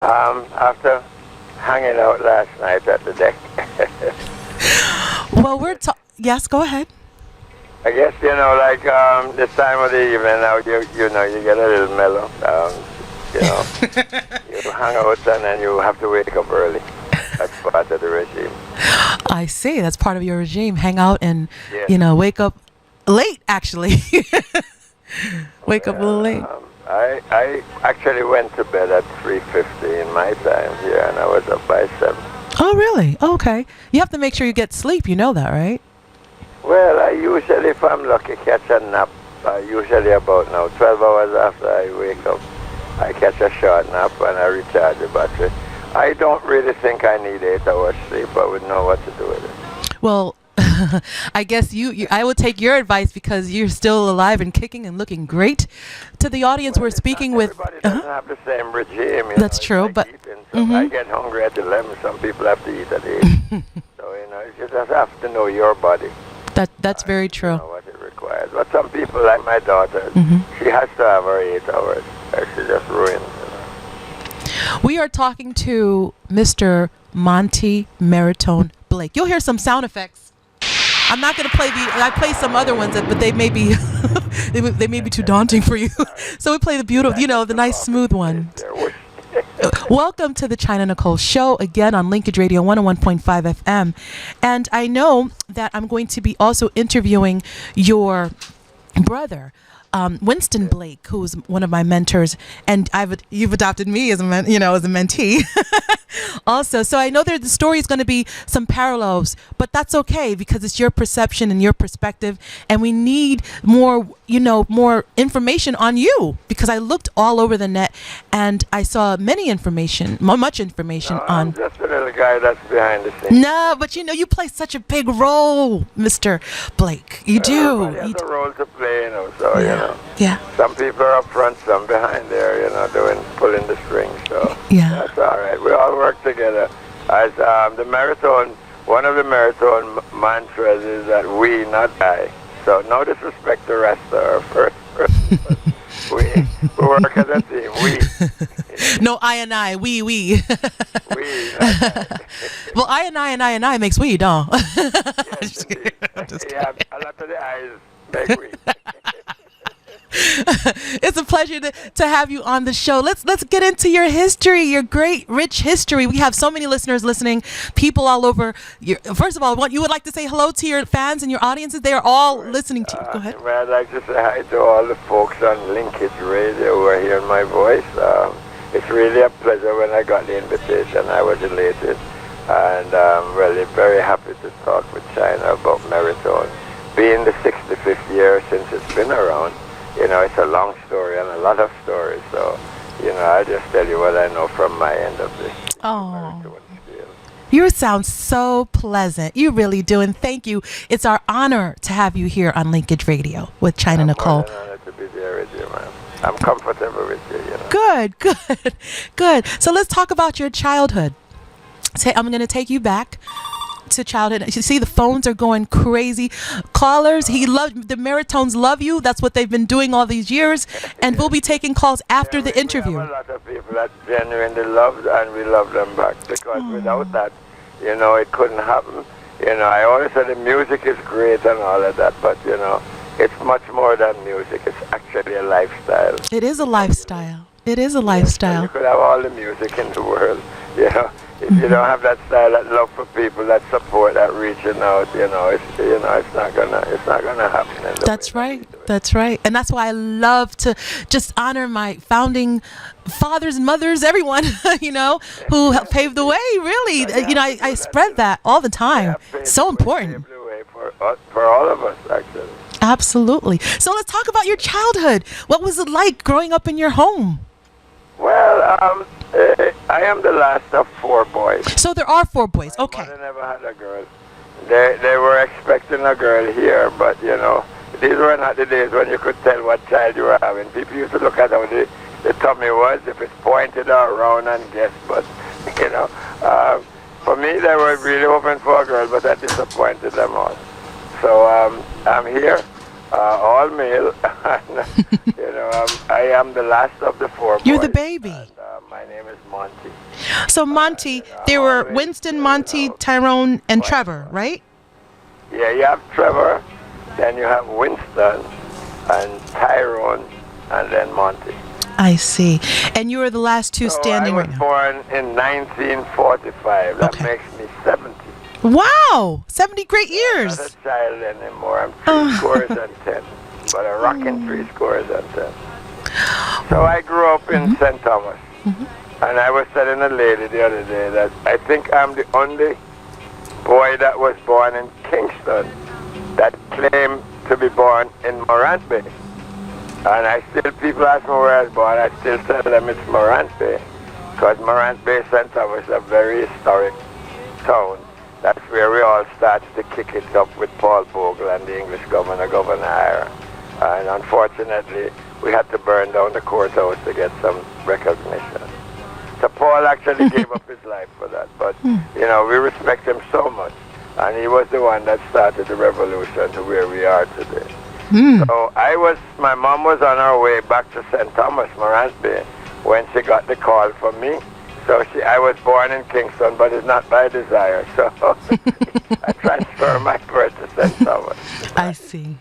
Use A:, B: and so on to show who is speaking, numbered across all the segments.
A: After hanging out last night at the deck.
B: Well, yes, go ahead.
A: I guess, like this time of the evening now, you get a little mellow. You hang out and then you have to wake up early. That's part of the regime.
B: I see. That's part of your regime. Hang out and,
A: Yes.
B: wake up late, actually. Wake up a little late.
A: I actually went to bed at 3:50 in my time here, and I was up by 7.
B: Oh, really? Okay. You have to make sure you get sleep. You know that, right?
A: Well, I usually, if I'm lucky, catch a nap. Usually about now 12 hours after I wake up, I catch a short nap and I recharge the battery. I don't really think I need 8 hours sleep. I would know what to do with it.
B: Well, I guess I would take your advice because you're still alive and kicking and looking great. To the audience, we're speaking with.
A: Everybody doesn't have the same regime.
B: That's
A: It's
B: true,
A: like
B: but
A: eating. So I get hungry at 11. Some people have to eat at 8. So you just have to know your body.
B: That's very true.
A: Know what it requires. But some people, like my daughter, she has to have her 8 hours. Or she just ruins it.
B: We are talking to Mr. Monte Merritone Blake. You'll hear some sound effects. I'm not going to play I play some other ones, but they may be they may be too daunting for you. So we play the beautiful, the nice smooth one. Welcome to the CHYNA NICOLE Show, again on Linkage Radio 101.5 FM. And I know that I'm going to be also interviewing your brother, Winston Blake, who's one of my mentors, and you've adopted me as a mentee. Also, so I know the story is going to be some parallels, but that's okay because it's your perception and your perspective, and we need more information on you because I looked all over the net and I saw much information
A: No,
B: on.
A: I'm just a little guy that's behind the scenes.
B: No, but you play such a big role, Mr. Blake. You do.
A: Everybody has a role to play, so
B: Yeah.
A: Some people are up front, some behind there, pulling the strings. So
B: Yeah.
A: that's all right. We all work together. As the Merritone, one of the Merritone mantras is that we, not I. So no disrespect to Rasta first. we work as a team. We.
B: No, I and I, we.
A: We.
B: Well, I and I makes we, don't.
A: Yes, indeed. Yeah, a lot of the eyes make we.
B: It's a pleasure to have you on the show. Let's get into your history, your great, rich history. We have so many listeners listening, people all over. First of all, you would like to say hello to your fans and your audiences. They are all listening to you. Go ahead.
A: Well, I'd like to say hi to all the folks on Linkage Radio who are hearing my voice. It's really a pleasure when I got the invitation. I was elated, and I'm really very happy to talk with CHYNA about Merritone. Being the 65th year since it's been around, it's a long story and a lot of stories. So, I just tell you what I know from my end of this.
B: Oh. You sound so pleasant. You really do. And thank you. It's our honor to have you here on Linkage Radio with CHYNA NICOLE.
A: I'm honored to be there with you, man. I'm comfortable with you,
B: Good. So let's talk about your childhood. I'm going to take you back to childhood. You see, the phones are going crazy. Callers, the Merritones love you. That's what they've been doing all these years. And we'll be taking calls after the interview.
A: We have a lot of people that genuinely love, and we love them back. Because without that, it couldn't happen. I always say the music is great and all of that, but, it's much more than music. It's actually a lifestyle.
B: It is a lifestyle. It is a lifestyle.
A: You could have all the music in the world, If you don't have that style, that love for people, that support, that reaching out, it's not gonna happen.
B: That's right. And that's why I love to just honor my founding fathers and mothers, everyone, who helped pave the way. Really, I spread that all the time. So important.
A: Paved the way for all of us, actually.
B: Absolutely. So let's talk about your childhood. What was it like growing up in your home?
A: Well, I am the last of 4 boys.
B: So there are 4 boys. Okay.
A: My mother never had a girl. They were expecting a girl here, but these were not the days when you could tell what child you were having. People used to look at how the tummy was, if it's pointed or round, and guess. But for me, they were really hoping for a girl, but I disappointed them all. So I'm here. all male. I am the last of the four boys.
B: You're the baby.
A: And, my name is Monte.
B: So Monte, there were Winston, Monte, Tyrone, and Trevor, right?
A: Yeah, you have Trevor, then you have Winston, and Tyrone, and then Monte.
B: I see. And you are the last two standing right now.
A: I was born in 1945. That makes me 70.
B: Wow! 70 great years.
A: I'm not a child anymore. I'm three scores and 10. But a rocking three scores and 10. So I grew up in St. Thomas. And I was telling a lady the other day that I think I'm the only boy that was born in Kingston that claimed to be born in Morant Bay. And people ask me where I was born, I still tell them it's Morant Bay. Because Morant Bay, St. Thomas is a very historic town. That's where we all started to kick it up with Paul Bogle and the English governor, Governor Ira. And unfortunately, we had to burn down the courthouse to get some recognition. So Paul actually gave up his life for that. But, we respect him so much. And he was the one that started the revolution to where we are today. So my mom was on her way back to St. Thomas, Morant Bay, when she got the call from me. So I was born in Kingston, but it's not by desire. So I transfer my birth to St. Thomas.
B: I see.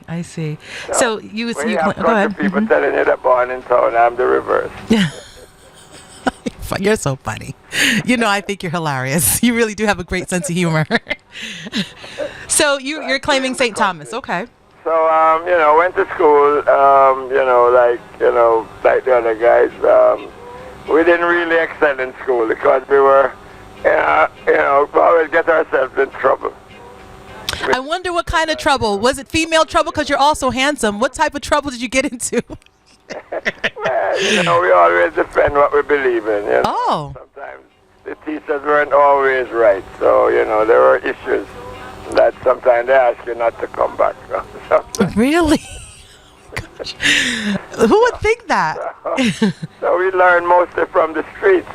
B: So you go ahead.
A: People telling you they're born in town, I'm the reverse.
B: You're so funny. I think you're hilarious. You really do have a great sense of humor. So you're claiming St. Thomas, okay?
A: So went to school. Like the other guys. We didn't really excel in school because we were, always get ourselves in trouble.
B: I wonder what kind of trouble. Was it female trouble because you're also handsome? What type of trouble did you get into?
A: Well, we always defend what we believe in.
B: Oh.
A: Sometimes the teachers weren't always right. So, there were issues that sometimes they ask you not to come back.
B: Really? Gosh. Who would think that?
A: So we learn mostly from the streets.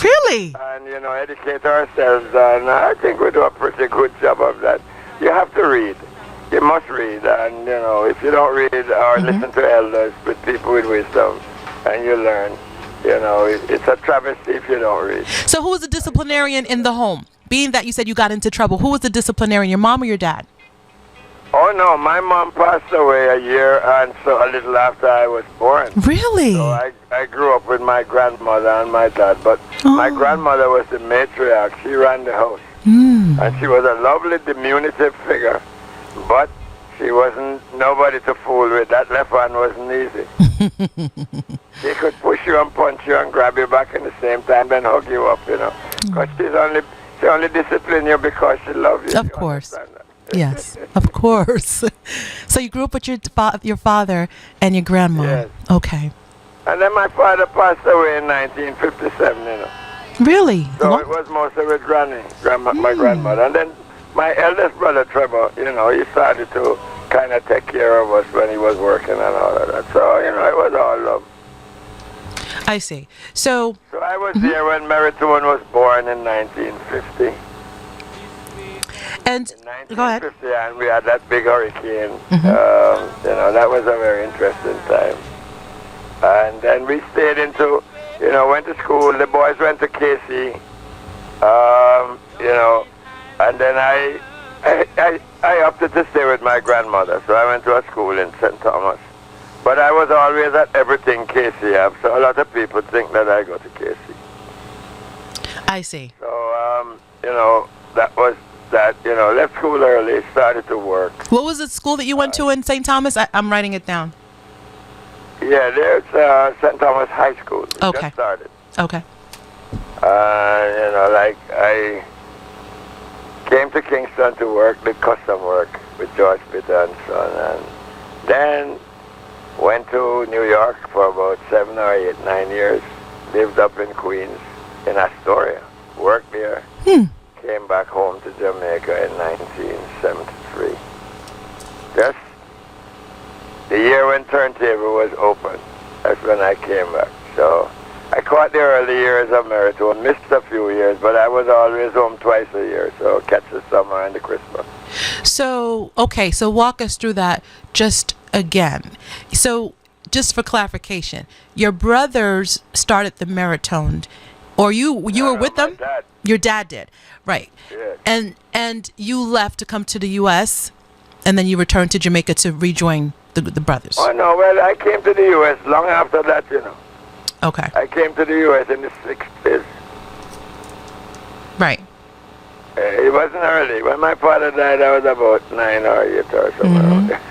B: Really?
A: And, educate ourselves. And I think we do a pretty good job of that. You have to read. You must read. And, if you don't read or listen to elders, with people with wisdom, and you learn, it's a travesty if you don't read.
B: So who was the disciplinarian in the home? Being that you said you got into trouble, who was the disciplinarian, your mom or your dad?
A: Oh, no, my mom passed away a year and so a little after I was born.
B: Really?
A: So I grew up with my grandmother and my dad, but my grandmother was the matriarch. She ran the house. And she was a lovely, diminutive figure, but she wasn't nobody to fool with. That left hand wasn't easy. She could push you and punch you and grab you back in the same time, then hug you up, Because she only disciplined you because she loved you.
B: Of course. Yes, of course. So you grew up with your father and your grandma.
A: Yes.
B: Okay.
A: And then my father passed away in 1957,
B: Really?
A: So it was mostly with my grandmother. And then my eldest brother, Trevor, he started to kind of take care of us when he was working and all of that. So, it was all love.
B: I see. So
A: I was there when Merritone was born in 1950.
B: And
A: in
B: go ahead.
A: 1950, and we had that big hurricane. That was a very interesting time. And then we stayed went to school. The boys went to KC. And then I opted to stay with my grandmother. So I went to a school in St. Thomas. But I was always at everything KC have. So a lot of people think that I go to KC.
B: I see.
A: So, that was that, left school early, started to work.
B: What was the school that you went to in St. Thomas? I'm writing it down.
A: Yeah, there's St. Thomas High School.
B: Okay.
A: Just started.
B: Okay.
A: I came to Kingston to work, did custom work with George Peter and Son, and then went to New York for about 7 or 8, 9 years. Lived up in Queens, in Astoria. Worked there. Came back home to Jamaica in 1973. Just the year when Turntable was open. That's when I came back. So I caught the early years of Merritone. Missed a few years, but I was always home twice a year. So catch the summer and the Christmas.
B: So, okay, so walk us through that just again. So, just for clarification, your brothers started the Merritone, or you were with them?
A: Dad.
B: Your dad did, right?
A: Yes.
B: And you left to come to the U.S. and then you returned to Jamaica to rejoin the brothers.
A: Oh no, well I came to the U.S. long after that, you know.
B: Okay.
A: I came to the U.S. in the 60s.
B: Right.
A: It wasn't early. When my father died, I was about 9 or 8 or somewhere around there.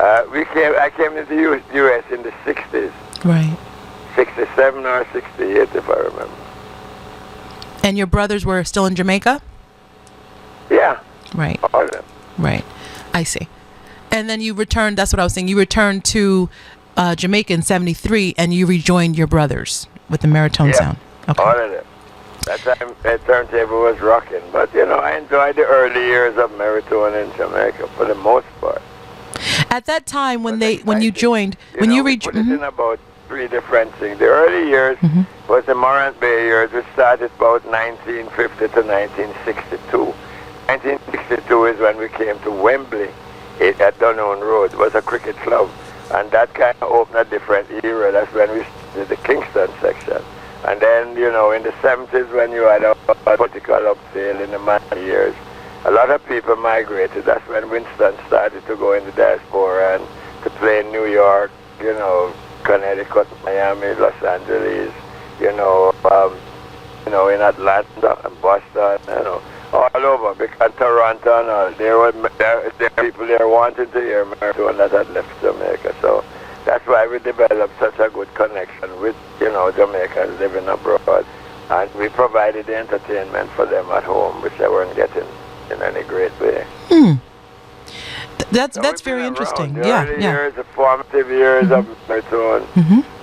A: I came to the U.S. in the 60s.
B: Right.
A: 67 or 68, if I remember.
B: And your brothers were still in Jamaica?
A: Yeah.
B: Right.
A: All of them.
B: Right. I see. And then you returned, that's what I was saying, you returned to Jamaica in 73 and you rejoined your brothers with the Merritone Sound. Okay.
A: All of them. That time, Turntable was rocking. But, you know, I enjoyed the early years of Merritone in Jamaica for the most part.
B: At that time, when you joined,
A: put it in about 3 different things. The early years was the Morant Bay years, which started about 1950 to 1962. 1962 is when we came to Wembley at Dunoon Road. It was a cricket club. And that kind of opened a different era. That's when we did the Kingston section. And then, you know, in the 70s when you had a political upsale in the Monte years, a lot of people migrated. That's when Winston started to go in the diaspora and to play in New York, you know, Connecticut, Miami, Los Angeles, you know, in Atlanta and Boston, you know, all over, because Toronto and all. There were people there wanted to hear Merritone that had left Jamaica. So that's why we developed such a good connection with, you know, Jamaicans living abroad. And we provided the entertainment for them at home, which they weren't getting in any great way.
B: That's very interesting.
A: The early years, the formative years of Merritone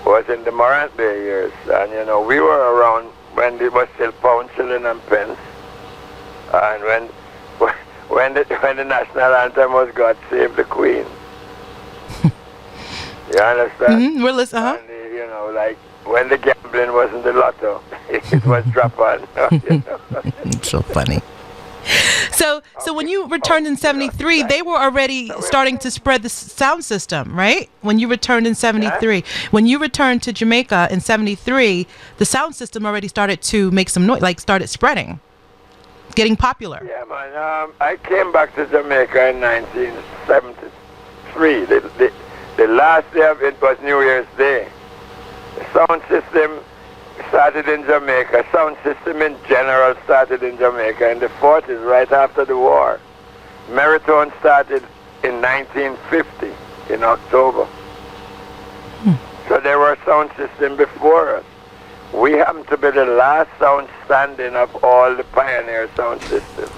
A: was in the Morant Bay years. And, you know, we were around when it was still pound, shilling, and pence. And when the national anthem was God Save the Queen. You understand?
B: We're listening.
A: And, you know, like when the gambling wasn't the lotto, it was drop on. You know?
B: It's so funny. So when you returned in 73, they were already starting to spread the sound system, right? When you returned in 73. When you returned to Jamaica in 73, the sound system already started to make some noise, like started spreading, getting popular.
A: Yeah, man. I came back to Jamaica in 1973. The last day of it was New Year's Day. The sound system started in Jamaica. Sound system in general started in Jamaica in the 40s, right after the war. Merritone started in 1950, in October. So there were sound systems before us. We happen to be the last sound standing of all the pioneer sound systems.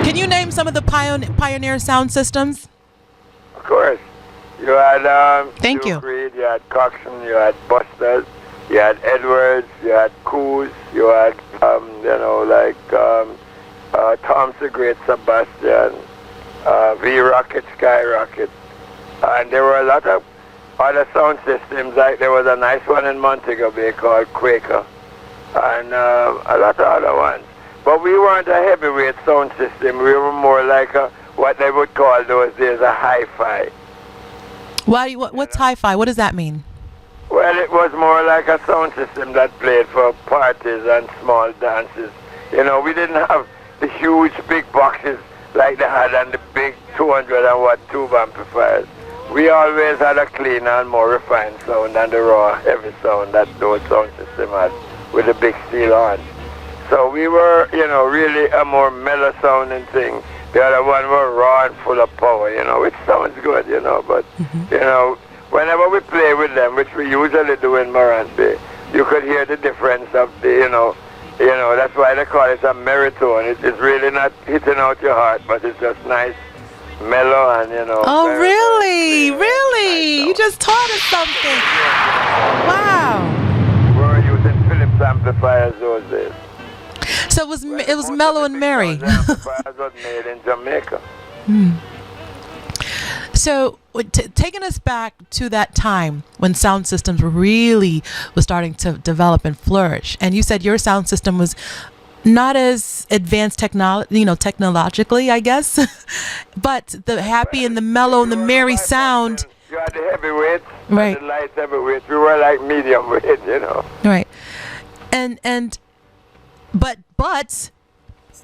B: Can you name some of the pioneer sound systems?
A: Of course. You had
B: Thank you.
A: Reed, you had Coxon, you had Busters, you had Edwards, you had Coos, you had Tom's the Great Sebastian, V-Rocket, Skyrocket, and there were a lot of other sound systems. Like there was a nice one in Montego Bay called Quaker, and a lot of other ones. But we weren't a heavyweight sound system. We were more like what they would call those days a hi-fi.
B: What's hi-fi? What does that mean?
A: Well, it was more like a sound system that played for parties and small dances. You know, we didn't have the huge big boxes like they had and the big 200 and watt tube amplifiers. We always had a cleaner and more refined sound than the raw, heavy sound that those sound systems had with the big steel horns. So we were, you know, really a more mellow sounding thing. The other one were raw and full of power, you know, which sounds good, you know, but, you know, whenever we play with them, which we usually do in Morant Bay, you could hear the difference of the, you know, that's why they call it a Merritone. It's really not hitting out your heart, but it's just nice, mellow, and, you know.
B: Oh,
A: very,
B: really?
A: very
B: Really?
A: nice
B: You just taught us something. Wow.
A: We were using Philips amplifiers those days.
B: So it was mellow and merry.
A: Amplifiers was made in Jamaica.
B: So taking us back to that time when sound systems were starting to develop and flourish, and you said your sound system was not as advanced technologically, I guess, but the happy and the mellow and the merry sound.
A: You had the heavyweights,
B: Right.
A: the light heavyweights. We were like medium weight, you know.
B: Right. But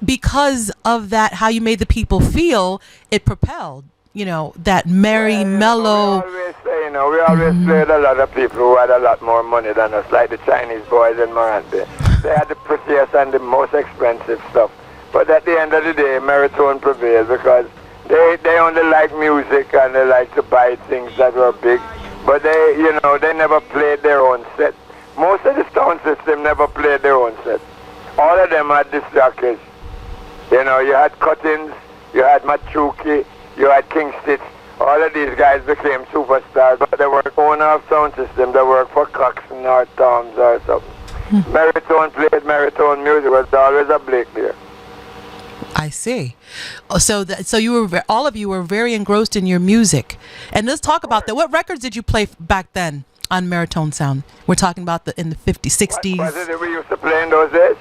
B: because of that, how you made the people feel, it propelled, that merry, mellow.
A: We always played a lot of people who had a lot more money than us, like the Chinese boys in Monte. They had the prettiest and the most expensive stuff. But at the end of the day, Merritone prevailed because they only like music and they like to buy things that were big. But they never played their own set. Most of the sound system never played their own set. All of them had disc jockeys. You had Cuttings, you had Machuki, you had King Stitch. All of these guys became superstars, but they weren't owner of sound system. They worked for Coxsone or Toms or something. Merritone played Merritone music. Was always a Blake there.
B: I see. So all of you were very engrossed in your music. And let's talk about that. What records did you play back then on Merritone Sound? We're talking about in the 50s, 60s.
A: Was it that we used to play in those days?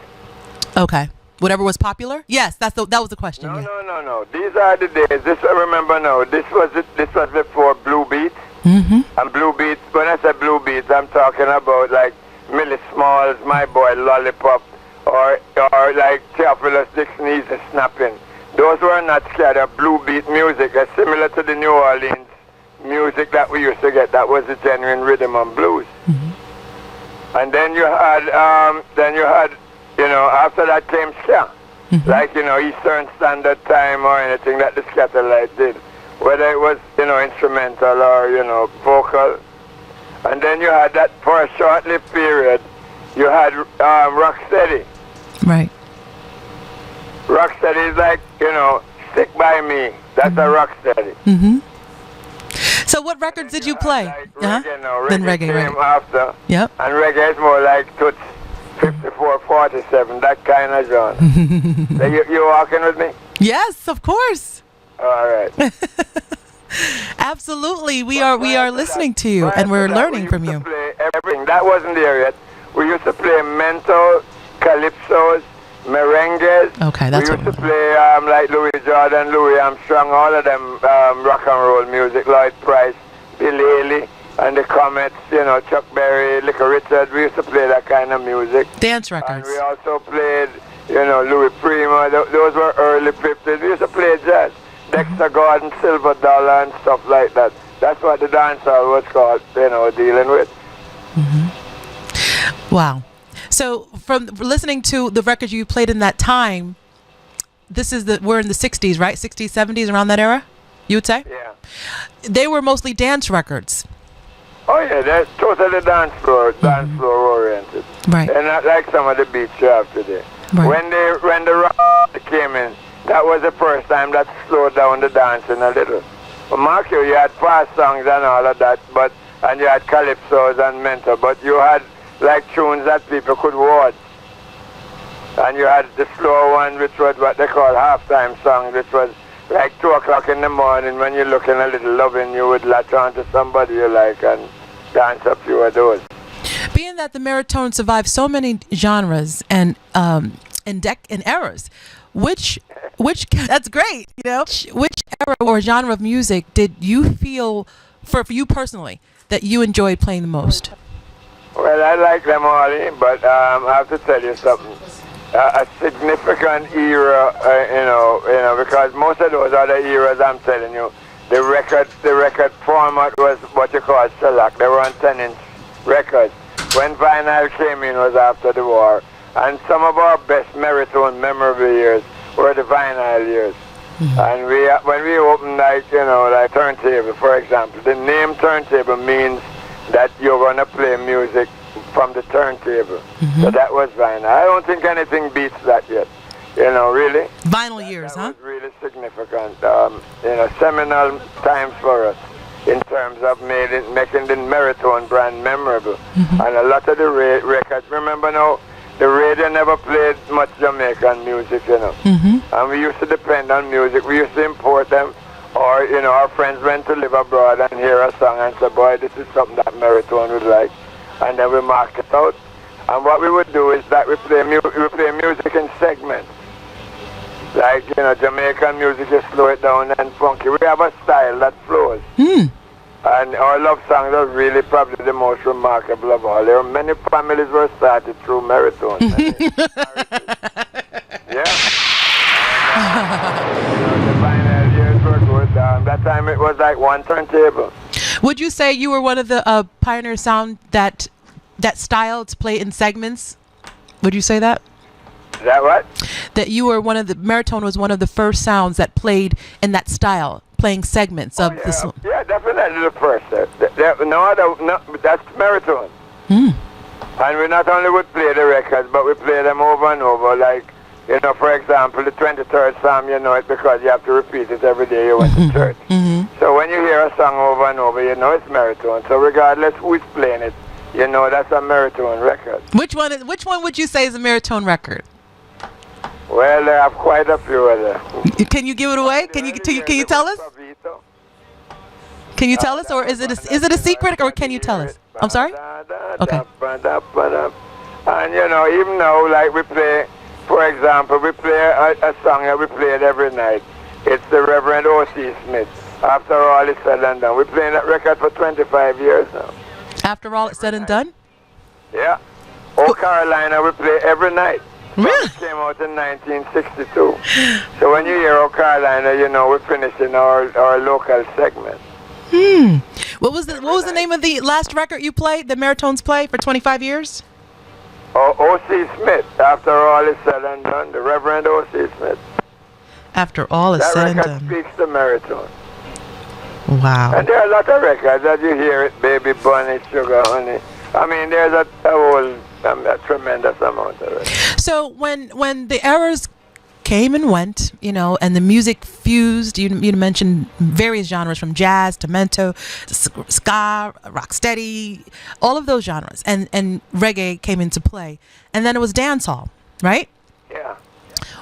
B: Okay. Whatever was popular? Yes, that was the question.
A: No,
B: yeah.
A: no. These are the days. This I remember now. This was before Blue Beats.
B: Mm-hmm.
A: And Blue Beats, when I say Blue Beats, I'm talking about like Millie Smalls, My Boy Lollipop, or like Theophilus Dixon, Easy Snapping. Those were not scared of Blue Beat music. It's similar to the New Orleans music that we used to get. That was the genuine rhythm and blues. Mm-hmm. And then you had, after that came ska. Mm-hmm. Like, Eastern Standard Time or anything that the Scatterlight did. Whether it was, instrumental or, vocal. And then you had that, for a short-lived period, you had Rocksteady.
B: Right.
A: Rocksteady is like, Stick By Me. That's a Rocksteady.
B: Mm-hmm. So what records did you play?
A: Like reggae, no.
B: Then reggae
A: came after.
B: Yep.
A: And reggae is more like Toots 54, 47, that kind of genre. So you walking with me?
B: Yes, of course.
A: All right.
B: Absolutely. We are listening to you and we're learning from you.
A: Play everything. That wasn't there yet. We used to play mento, calypsos, merengues.
B: Okay, that's
A: we used to play like Louis Jordan, Louis Armstrong, all of them rock and roll music, Lloyd Price, Bill Haley, and the Comets, Chuck Berry, Little Richard. We used to play that kind of music.
B: Dance records.
A: And we also played, Louis Prima. Those were early 50s. We used to play jazz. Dexter Gordon, Silver Dollar, and stuff like that. That's what the dancehall was called, dealing with.
B: Mm-hmm. Wow. So from listening to the records you played in that time, we're in the 60s, right? 60s, 70s, around that era, you would say?
A: Yeah.
B: They were mostly dance records.
A: Oh, yeah, they're totally dance floor oriented.
B: Right.
A: They're not like some of the beats you have today.
B: Right.
A: When the rock came in, that was the first time that slowed down the dancing a little. Well, mark you had fast songs and all of that, and you had calypsos and mento, but you had like tunes that people could watch. And you had the slow one, which was what they call halftime song, which was like 2 o'clock in the morning when you're looking a little loving, you would latch on to somebody you like and dance a few of those.
B: Being that the Merritone survived so many genres and eras, which that's great, which era or genre of music did you feel, for you personally, that you enjoyed playing the most?
A: Well, I like them all, but I have to tell you something. A significant era, because most of those other eras, I'm telling you, the record format was what you call shellac. They were on 10-inch records. When vinyl came in was after the war. And some of our best Merritone memorable years were the vinyl years. Mm-hmm. And when we opened like Turntable, for example, the name Turntable means that you're going to play music from the turntable. Mm-hmm. So that was vinyl. I don't think anything beats that yet. Really.
B: Vinyl years,
A: that was really significant. Seminal times for us in terms of making the Merritone brand memorable. Mm-hmm. And a lot of the records, remember now, the radio never played much Jamaican music,
B: Mm-hmm.
A: And we used to depend on music. We used to import them, or, our friends went to live abroad and hear a song and say, boy, this is something that Merritone would like. And then we marked it out. And what we would do is that we play music in segments. Like, Jamaican music, you slow it down and funky. We have a style that flows. And our love songs are really probably the most remarkable of all. There are many families were started through Merritone. Yeah. The final years were good. That time it was like one turntable.
B: Would you say you were one of the pioneer sound that style to play in segments? Would you say that?
A: Is that what?
B: That you were Merritone was one of the first sounds that played in that style, playing segments of this.
A: Yeah, definitely the first. No, that's Merritone. And we not only would play the records, but we play them over and over. Like, for example, the 23rd Psalm, you know it because you have to repeat it every day you went to church. So when you hear a song over and over, you know it's Merritone. So regardless who's playing it, you know that's a Merritone record.
B: Which one would you say is a Merritone record?
A: Well, I have quite a few of them.
B: Can you give it away? Can you tell us? Can you tell us, or is it a secret, or can you tell us? I'm sorry. Okay.
A: And even now, like we play, for example, we play a song that we played every night. It's the Reverend O.C. Smith. After all is said and done, we're playing that record for 25 years now.
B: After all is said and done?
A: Yeah. Oh, Carolina, we play every night.
B: Really?
A: It came out in 1962. So when you hear Oh Carolina, we're finishing our local segment.
B: What was the name of the last record you played, the Merritones play for 25 years?
A: Oh, O.C. Smith. After all is said and done, the Reverend O.C. Smith.
B: After all is said and done.
A: That record speaks to Merritone.
B: Wow.
A: And there are a lot of records that you hear it, Baby Bunny, Sugar Honey. I mean, there's a tremendous amount of it.
B: So when the eras came and went, and the music fused, you mentioned various genres from jazz to mento, ska, rocksteady, all of those genres, and reggae came into play. And then it was dancehall, right?
A: Yeah.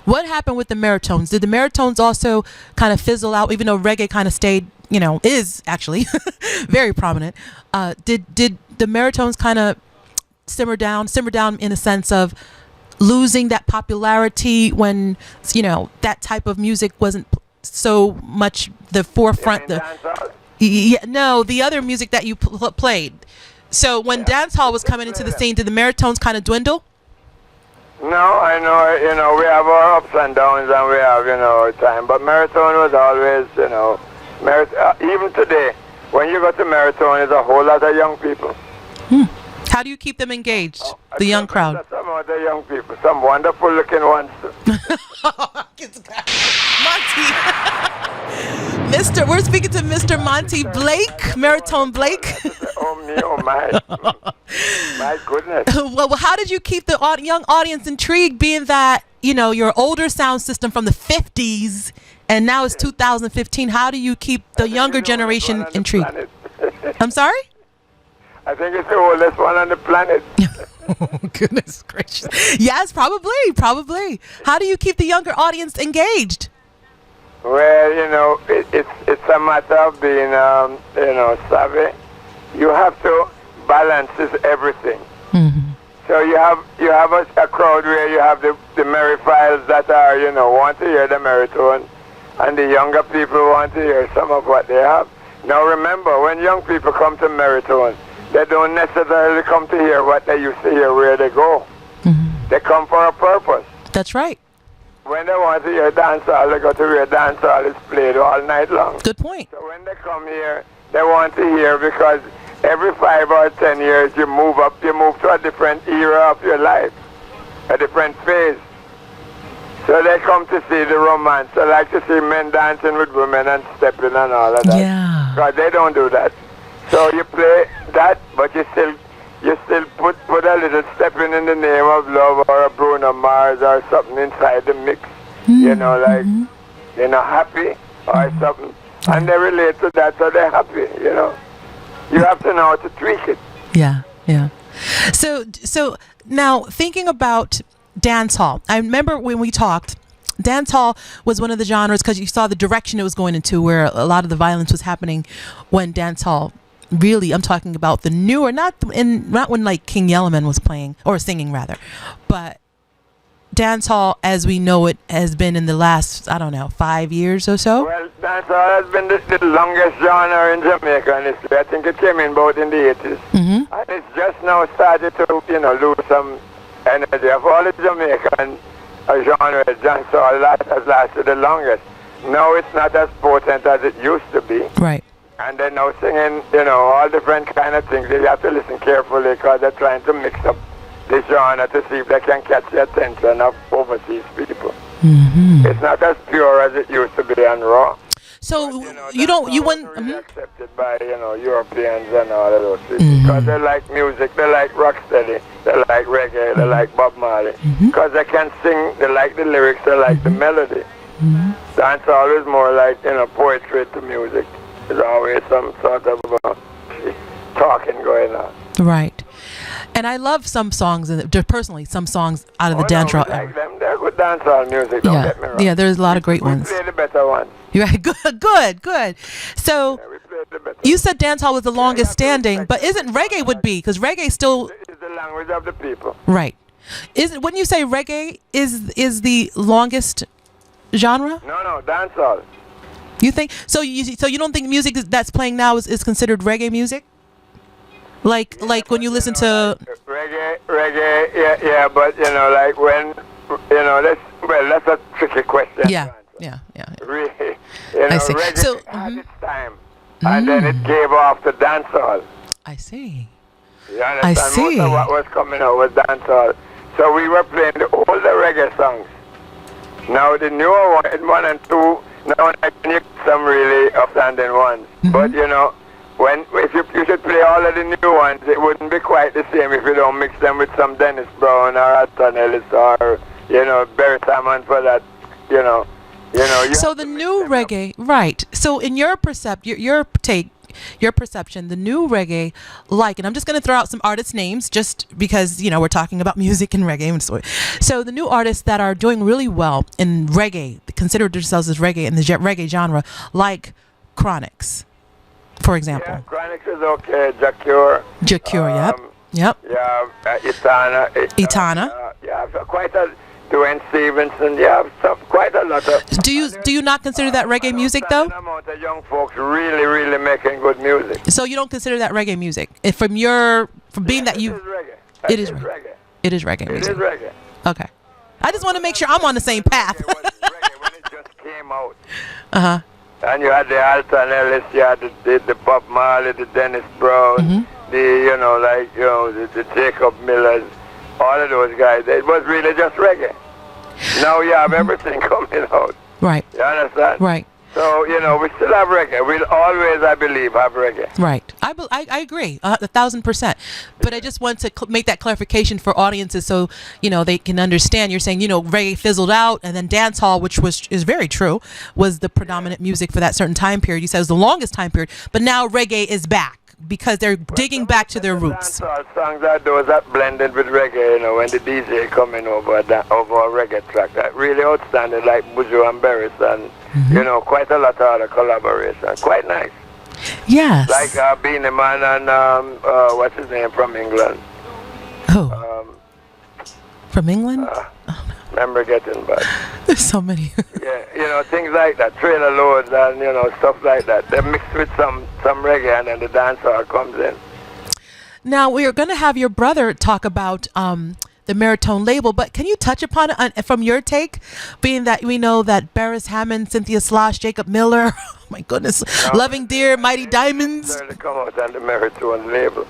B: What happened with the Merritones? Did the Merritones also kind of fizzle out, even though reggae kind of stayed, is actually very prominent? Did the Merritones kind of simmer down in a sense of losing that popularity when, that type of music wasn't so much the forefront? The other music that you played. So when dancehall was coming into the scene, did the Merritones kind of dwindle?
A: No, I know, we have our ups and downs and we have, our time. But Merritone was always, even today, when you go to Merritone, there's a whole lot of young people.
B: How do you keep them engaged, the young crowd?
A: Some of the young people, some wonderful looking ones.
B: Monte. We're speaking to Mr. Monte Blake, Merritone Blake.
A: Oh my. My goodness.
B: Well, how did you keep the young audience intrigued, being that, your older sound system from the 50s and now it's 2015? How do you keep the younger generation intrigued? I'm sorry?
A: I think it's the oldest one on the planet.
B: Oh, goodness gracious. Yes, probably. How do you keep the younger audience engaged?
A: Well, it's a matter of being, savvy. You have to balance everything. So you have a crowd where you have the Merriphiles that are, want to hear the Merritone, and the younger people want to hear some of what they have. Now remember, when young people come to Merritone, they don't necessarily come to hear what they used to hear where they go. They come for a purpose.
B: That's right.
A: When they want to hear dancehall, they go to where dancehall is played all night long.
B: Good point.
A: So when they come here, they want to hear because every 5 or 10 years you move to a different era of your life, a different phase. So they come to see the romance. They like to see men dancing with women and stepping and all of that.
B: Yeah.
A: Because they don't do that. So you play that, but you still put a little stepping in the name of love or a Bruno Mars or something inside the mix. Happy or something. And they relate to that, so they're happy, You have to know how to tweak it.
B: Yeah. So now thinking about dancehall, I remember when we talked, dancehall was one of the genres because you saw the direction it was going into, where a lot of the violence was happening when dancehall really, I'm talking about the newer, not when like King Yellowman was playing or singing rather, but dancehall as we know it has been in the last, I don't know, 5 years or so.
A: Well, dancehall has been the longest genre in Jamaica in history. I think it came in about in the 80s.
B: Mm-hmm.
A: And it's just now started to, lose some energy. Of all the Jamaican genre, dancehall has lasted the longest. Now it's not as potent as it used to be.
B: Right.
A: And they're now singing, all different kind of things. You have to listen carefully because they're trying to mix up this genre to see if they can catch the attention of overseas people.
B: Mm-hmm.
A: It's not as pure as it used to be and raw.
B: So
A: but,
B: you wouldn't
A: really accepted by Europeans and all of those people because they like music, they like rocksteady, they like reggae, they like Bob Marley because they can sing, they like the lyrics, they like the melody. Dancehall is more like poetry to music. There's always some sort of talking going on.
B: Right. And I love some songs, personally, some songs out of the dancehall era.
A: Like them. They're good dancehall music, don't get me wrong.
B: Yeah, there's a lot of great ones.
A: We play the better ones.
B: Yeah, good. So, you said dancehall was the longest standing, but isn't reggae would be? Because reggae still...
A: It's the language of the people.
B: Right. When you say reggae is the longest genre?
A: No, dancehall.
B: You think... So you don't think music that's playing now is considered reggae music? Like when you listen to
A: reggae, yeah, but like when that's a tricky question.
B: Yeah.
A: Really,
B: I see.
A: reggae
B: So
A: had its time, and then it gave off to dancehall.
B: I see.
A: You understand?
B: I see.
A: Most of what was coming out was dancehall. So we were playing the older reggae songs. Now the newer one and two, now I can hear some really outstanding ones, but if you should play all of the new ones, it wouldn't be quite the same if you don't mix them with some Dennis Brown or Alton Ellis or Barry Salmon for that.
B: So the new reggae, right? So in your your perception, the new reggae, and I'm just going to throw out some artist names just because we're talking about music and reggae and so the new artists that are doing really well in reggae, consider themselves as reggae in the reggae genre, like Chronix. For example.
A: Yeah, Chronix is okay. Jacure,
B: yep.
A: Yeah, Itana.
B: Yeah,
A: quite a Dwayne Stevenson. Yeah, quite a lot of.
B: Do you not consider that reggae music though?
A: An amount of young folks really making good music.
B: So you don't consider that reggae music? From being that you.
A: It is reggae.
B: It is reggae music.
A: It is reggae.
B: Okay. I just want to make sure I'm on the same path.
A: It was reggae when it just came out.
B: Uh-huh.
A: And you had the Alton Ellis, you had the Bob Marley, the Dennis Brown, the Jacob Millers, all of those guys. It was really just reggae. Now you have everything coming out.
B: Right.
A: You understand?
B: Right.
A: So, we still have reggae. We'll always, I believe, have reggae.
B: Right. I agree, 1,000%. But I just want to make that clarification for audiences so, they can understand. You're saying, reggae fizzled out and then dance hall, which is very true, was the predominant music for that certain time period. You said it was the longest time period. But now reggae is back because they're digging back to their roots.
A: Dancehall songs are those that blended with reggae, when the DJ coming over a reggae track. That really outstanding, like Buju and Barris and, quite a lot of other collaboration. Quite nice.
B: Yes.
A: Like Beanie Man and what's his name from England?
B: Oh. From England?
A: Remember getting back.
B: There's so many.
A: Yeah, things like that. Trailer loads and stuff like that. They're mixed with some reggae and then the dancehall comes in.
B: Now we're going to have your brother talk about the Merritone label, but can you touch upon it from your take, being that we know that Barris Hammond, Cynthia Slosh, Jacob Miller, oh my goodness, Loving Dear, Mighty Diamonds.
A: They come out on the Merritone label.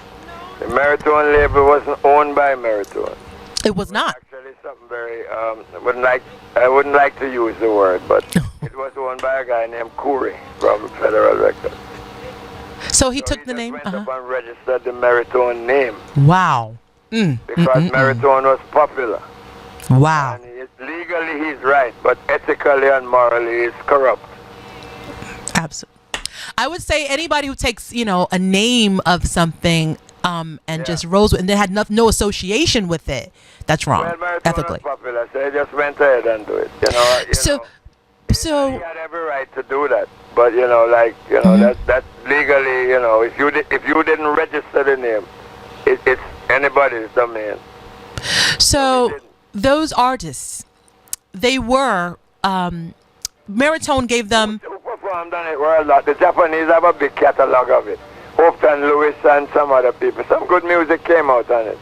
A: The Merritone label wasn't owned by Merritone.
B: It was not.
A: Actually, something very I wouldn't like to use the word, but it was owned by a guy named Coury from Federal Records.
B: So he took the name.
A: Went up and registered the Merritone name.
B: Wow.
A: Because Merritone was popular.
B: Wow.
A: And legally he's right, but ethically and morally he's corrupt.
B: Absolutely. I would say anybody who takes, a name of something and just rolls with, and they had no association with it, that's wrong,
A: well,
B: ethically.
A: Was popular, so they just went ahead and do it. So he had every right to do that. but that's legally, if you didn't register the name, it's anybody's domain.
B: So those artists, they were Merritone gave them.
A: Who performed on it were a lot. The Japanese have a big catalog of it. Houghton Lewis and some other people. Some good music came out on it.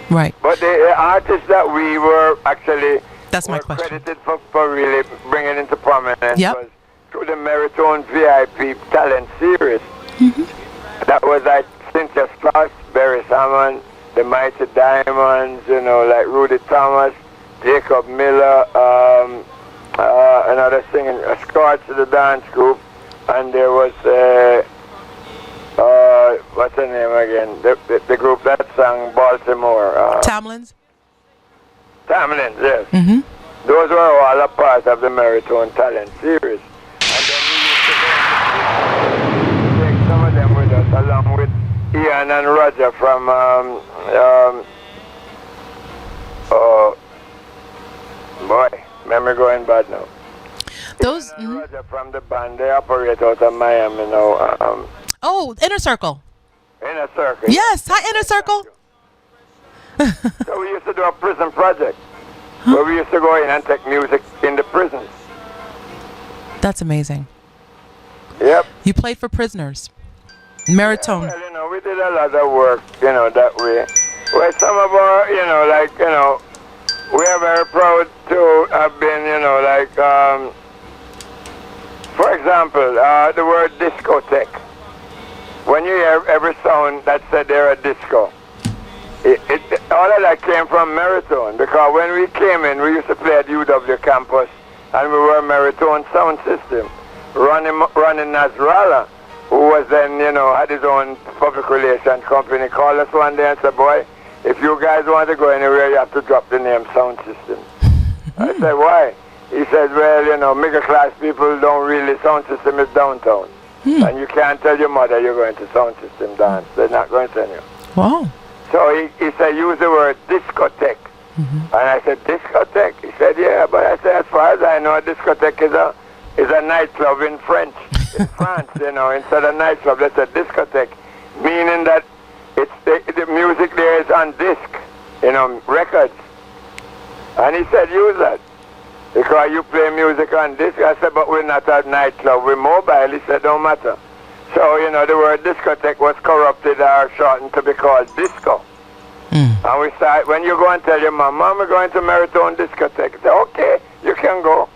B: Right.
A: But the artists that we were actually credited for really bringing into prominence was through the Merritone VIP talent series. That was like Cynthia Strauss, Barry Salmon, the Mighty Diamonds, like Rudy Thomas, Jacob Miller, another singing, Scorch, the dance group, and there was, what's the name again? The group that sang Baltimore.
B: Tamlins?
A: Tamlins, yes. Those were all a part of the Merritone Talent Series. And then we used to take some of them with us, along with Ian and Roger from, memory going bad now.
B: Those
A: Roger from the band, they operate out of Miami now.
B: Inner Circle.
A: Inner Circle.
B: Yes, hi Inner Circle.
A: So we used to do a prison project where we used to go in and take music in the prisons.
B: That's amazing.
A: Yep.
B: You played for prisoners. Merritone.
A: Yeah, well, we did a lot of work, that way. Well, some of our, we are very proud to have been, for example, the word discotheque. When you hear every sound that said they're a disco, all of that came from Merritone, because when we came in, we used to play at UW campus, and we were Merritone Sound System. Ronnie Nasrallah, who was then, had his own public relations company, called us one day and said, boy, if you guys want to go anywhere, you have to drop the name Sound System. I said, why? He said, well, middle class people don't really, Sound System is downtown. And you can't tell your mother you're going to Sound System dance. They're not going to send you.
B: Wow.
A: So he said, use the word discotheque. And I said, discotheque? He said, yeah, but I said, as far as I know, a discotheque is a nightclub in French. In France, instead of nightclub, that's a discotheque. Meaning that it's the music there is on disc, records. And he said, use that. Because you play music on disc. I said, but we're not a nightclub, we're mobile. He said, don't matter. So, the word discotheque was corrupted or shortened to be called disco. And we started, when you go and tell your mom, we're going to Merritone discotheque. He said, okay, you can go.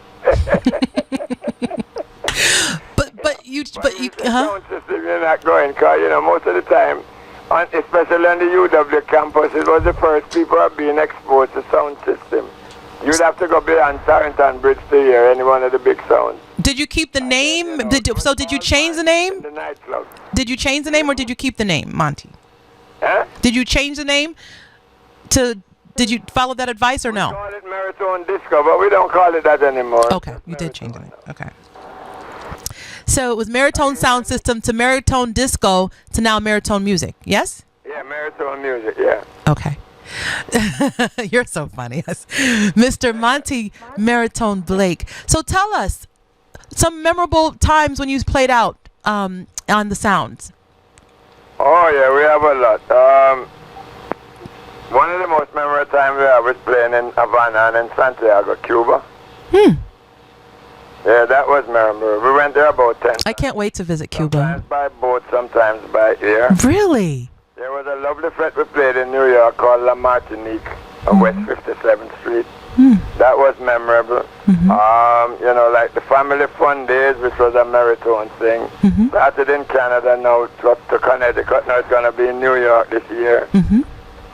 B: But you
A: sound system, you're not going, because, most of the time, especially on the UW campus, it was the first people are being exposed to sound system. You'd have to go beyond Tarrantine Bridge to hear any one of the big sounds.
B: Did you keep the name? Did you change the name?
A: The nightclub.
B: Did you change the name, or did you keep the name, Monte?
A: Huh?
B: Did you change the name? Did you follow that advice or no?
A: We call it Merritone Disco, but we don't call it that anymore.
B: Okay, you did change the name. Okay. So it was Merritone Sound System to Merritone Disco to now Merritone Music, yes?
A: Yeah, Merritone Music, yeah.
B: Okay. You're so funny. Mr. Monte Merritone Blake. So tell us some memorable times when you played out on the Sounds.
A: Oh, yeah, we have a lot. One of the most memorable times we had was playing in Havana and Santiago, Cuba. Yeah, that was memorable. We went there about 10 times.
B: I can't wait to visit Cuba.
A: Sometimes by boat, sometimes by air.
B: Really?
A: There was a lovely fete we played in New York called La Martinique on West 57th Street. That was memorable. Like the Family Fun Days, which was a Merritone thing. Started in Canada, now to Connecticut. Now it's going to be in New York this year.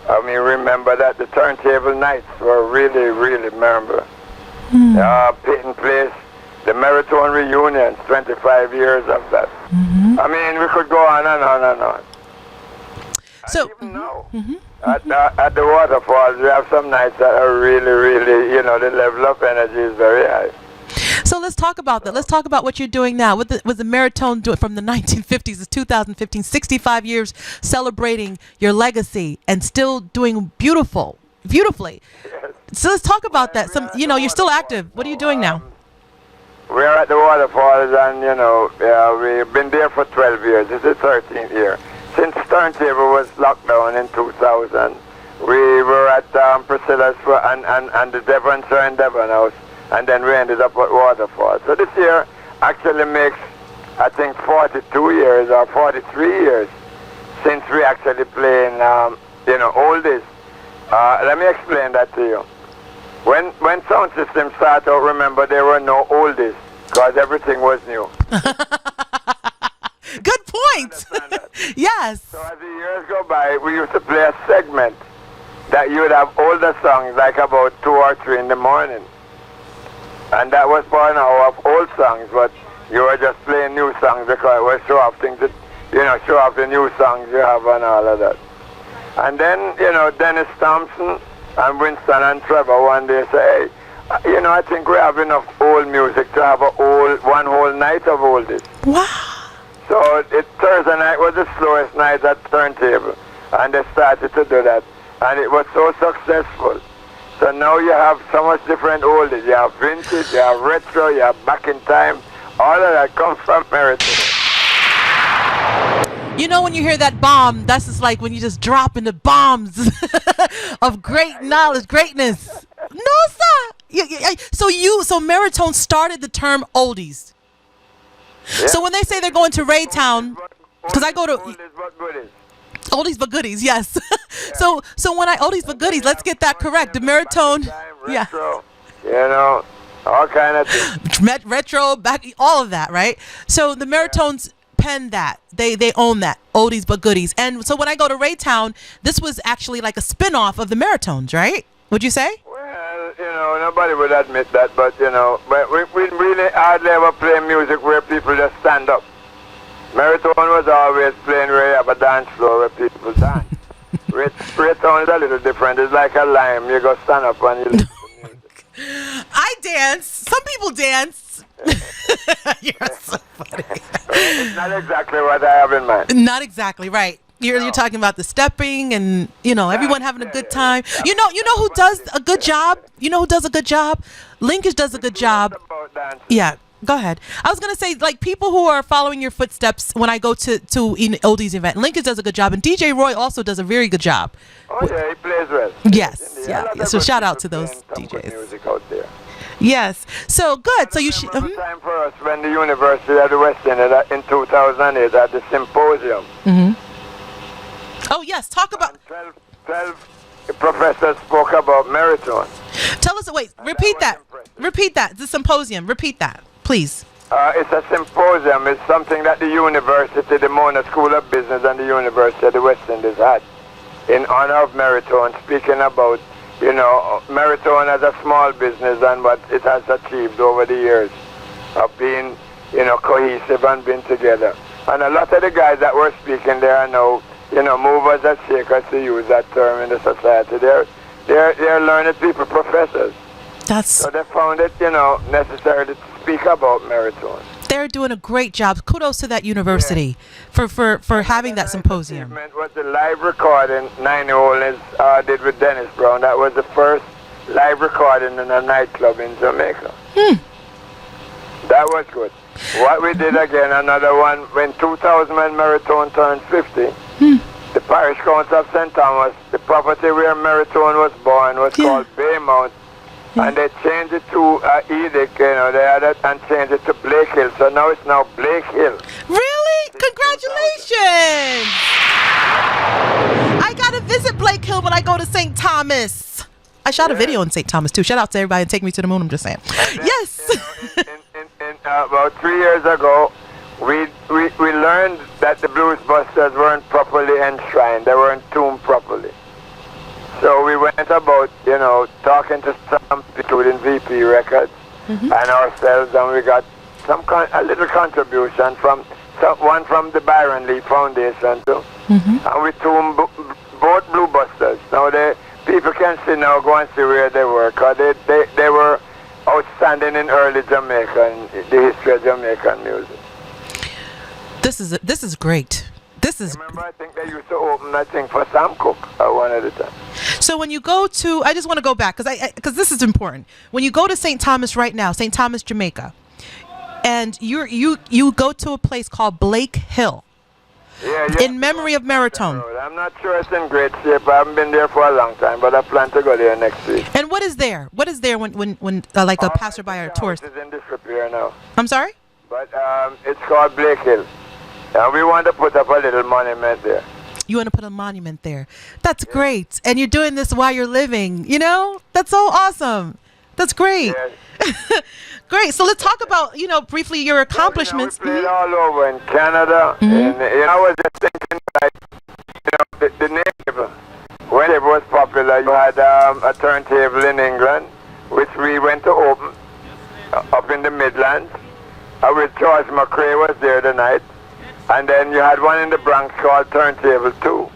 A: Remember that the Turntable Nights were really, really memorable. Paton Place, the Merritone Reunion, 25 years of that. We could go on and on and on.
B: So,
A: even now, at the waterfalls, we have some nights that are really, really, the level of energy is very high.
B: So let's talk about that. Let's talk about what you're doing now. What the Merritone doing from the 1950s to 2015, 65 years celebrating your legacy and still doing beautifully.
A: Yes.
B: So let's talk about that. You're still active. What are you doing now?
A: we are at the waterfalls, and we've been there for 12 years. This is the 13th year. Since Turntable was locked down in 2000, we were at Priscilla's and the Devon Sir and Devon House, and then we ended up at Waterfall. So this year actually makes, I think, 42 years or 43 years since we actually playing, oldies. Let me explain that to you. When sound systems started out, remember, there were no oldies because everything was new.
B: Good point. Yes.
A: So as the years go by, we used to play a segment that you would have older songs, like about 2 or 3 in the morning. And that was for an hour of old songs, but you were just playing new songs because it was show off things that, show off the new songs you have and all of that. And then, Dennis Thompson and Winston and Trevor one day say, hey, I think we have enough old music to have one whole night of oldies.
B: Wow.
A: So Thursday night was the slowest night at Turntable, and they started to do that. And it was so successful. So now you have so much different oldies. You have vintage, you have retro, you have back in time. All of that comes from Merritone.
B: When you hear that bomb, that's just like when you just drop into bombs of great knowledge, greatness. No, sir. So Merritone started the term oldies.
A: Yeah.
B: So when they say they're going to Raytown, because I go to
A: Oldies but goodies.
B: Oldies but goodies, yes. Yeah. So when I oldies but goodies, let's get that correct. The Merritone,
A: retro, all kind of things.
B: Retro, back, all of that, right? So the Merritones pen that. They own that. Oldies but goodies. And so when I go to Raytown, this was actually like a spin-off of the Merritones, right? Would you say?
A: Well, nobody would admit that, but we really hardly ever play music where people just stand up. Merritone was always playing where you have a dance floor where people dance. Raytown is a little different. It's like a lime. You go stand up and you listen to music.
B: I dance. Some people dance. You're so funny.
A: It's not exactly what I have in mind.
B: Not exactly, right. You're talking about the stepping and, everyone having a good time. You know who does a good job? You know who does a good job? Linkage does a good job. Yeah. Go ahead. I was going to say, like, people who are following your footsteps when I go to an oldies event, Linkage does a good job, and DJ Roy also does a very good job.
A: Oh, yeah, he plays well.
B: Yes, yeah. So shout out to those DJs.
A: Music out there.
B: Yes. So, good. So you should...
A: time for us when the University of the West End in 2008 at the symposium.
B: Mm-hmm. Oh, yes. Talk about...
A: 12 professors spoke about Merritone.
B: Tell us... Wait, repeat that. Repeat that. The symposium. Repeat that. Please.
A: It's a symposium. It's something that the university, the Mona School of Business and the University of the West Indies had in honor of Merritone, speaking about, Merritone as a small business and what it has achieved over the years of being, cohesive and being together. And a lot of the guys that were speaking there are now, movers and shakers, to use that term in the society. They're learned people, professors. So they found it, necessary to speak about Merritone.
B: They're doing a great job. Kudos to that university for having that symposium.
A: Was the live recording Nine Holes did with Dennis Brown. That was the first live recording in a nightclub in Jamaica. That was good. What we did again, another one, in 2000 when Merritone turned 50, the Parish Council of St. Thomas, the property where Merritone was born was called Baymount. And they changed it to Edic, they had it and changed it to Blake Hill. So now it's Blake Hill.
B: Really? Congratulations! I got to visit Blake Hill when I go to St. Thomas. I shot a video in St. Thomas, too. Shout out to everybody and Take Me to the Moon, I'm just saying. Then, yes!
A: About 3 years ago, we learned that the Blues Busters weren't properly enshrined. They weren't tuned properly. So we went about, talking to some people in VP Records and ourselves, and we got a little contribution from one from the Byron Lee Foundation too. And we tuned both Blue Busters. Now people can see now, go and see where they were, because they were outstanding in early Jamaica and the history of Jamaican music.
B: This is great.
A: Remember, I think they used to open that thing for Sam Cooke one at a time.
B: So when you go to, I just want to go back because this is important. When you go to St. Thomas right now, St. Thomas, Jamaica, and you go to a place called Blake Hill.
A: Yeah,
B: in memory of Merritone.
A: I'm not sure it's in great shape. I haven't been there for a long time, but I plan to go there next week.
B: And what is there? What is there when like a passerby or a tourist?
A: It's in disrepair now.
B: I'm sorry?
A: But it's called Blake Hill. And we want to put up a little monument there.
B: You want to put a monument there. That's great. And you're doing this while you're living, you know? That's so awesome. That's great.
A: Yes.
B: Great. So let's talk about, briefly your accomplishments.
A: We played all over in Canada. And I was just thinking, like, the name, when it was popular, you had a turntable in England, which we went to open up in the Midlands. With George McRae was there the night. And then you had one in the Bronx called Turntable 2.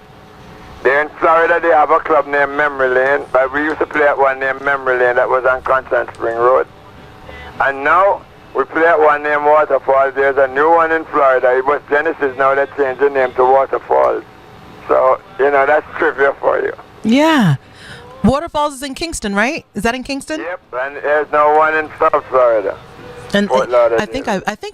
A: There in Florida, they have a club named Memory Lane, but we used to play at one named Memory Lane that was on Constant Spring Road. And now we play at one named Waterfalls. There's a new one in Florida. It was Genesis, now they changed the name to Waterfalls. So, that's trivia for you.
B: Yeah. Waterfalls is in Kingston, right? Is that in Kingston?
A: Yep, and there's no one in South Florida.
B: And I think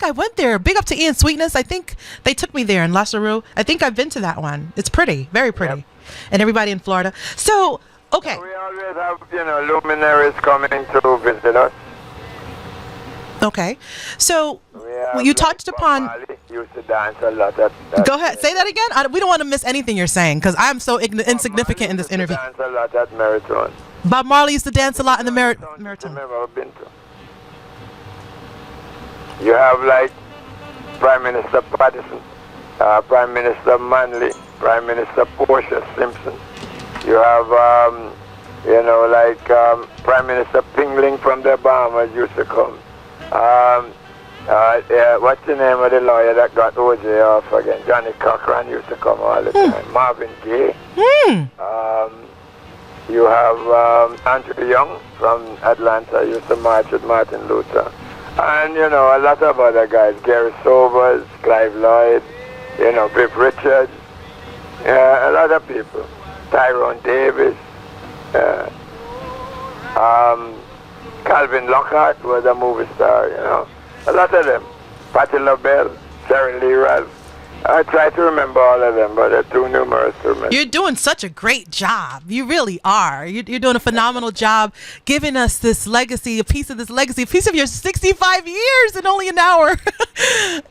B: I went there. Big up to Ian Sweetness. I think they took me there in Lasseroux. I think I've been to that one. It's pretty, very pretty. Yep. And everybody in Florida. So, okay.
A: We always have, luminaries coming to visit us.
B: Okay. So, you touched upon...
A: Marley used to dance a lot.
B: Go ahead. Say that again. We don't want to miss anything you're saying because I'm so insignificant in this interview.
A: Dance a lot at Merritone.
B: Bob Marley used to dance a lot in the Merritone.
A: I've been to. You have like Prime Minister Patterson, Prime Minister Manley, Prime Minister Portia Simpson. You have, Prime Minister Pingling from the Bahamas used to come. What's the name of the lawyer that got OJ off again? Johnny Cochran used to come all the time. Marvin Gaye. You have Andrew Young from Atlanta used to march with Martin Luther. And, a lot of other guys, Gary Sobers, Clive Lloyd, Biff Richards, a lot of people. Tyrone Davis, Calvin Lockhart was a movie star, a lot of them. Patti LaBelle, Sarah Lee Ralph. I try to remember all of them, but they're too numerous to remember.
B: You're doing such a great job. You really are. You're doing a phenomenal job giving us this legacy, a piece of this legacy, a piece of your 65 years in only an hour.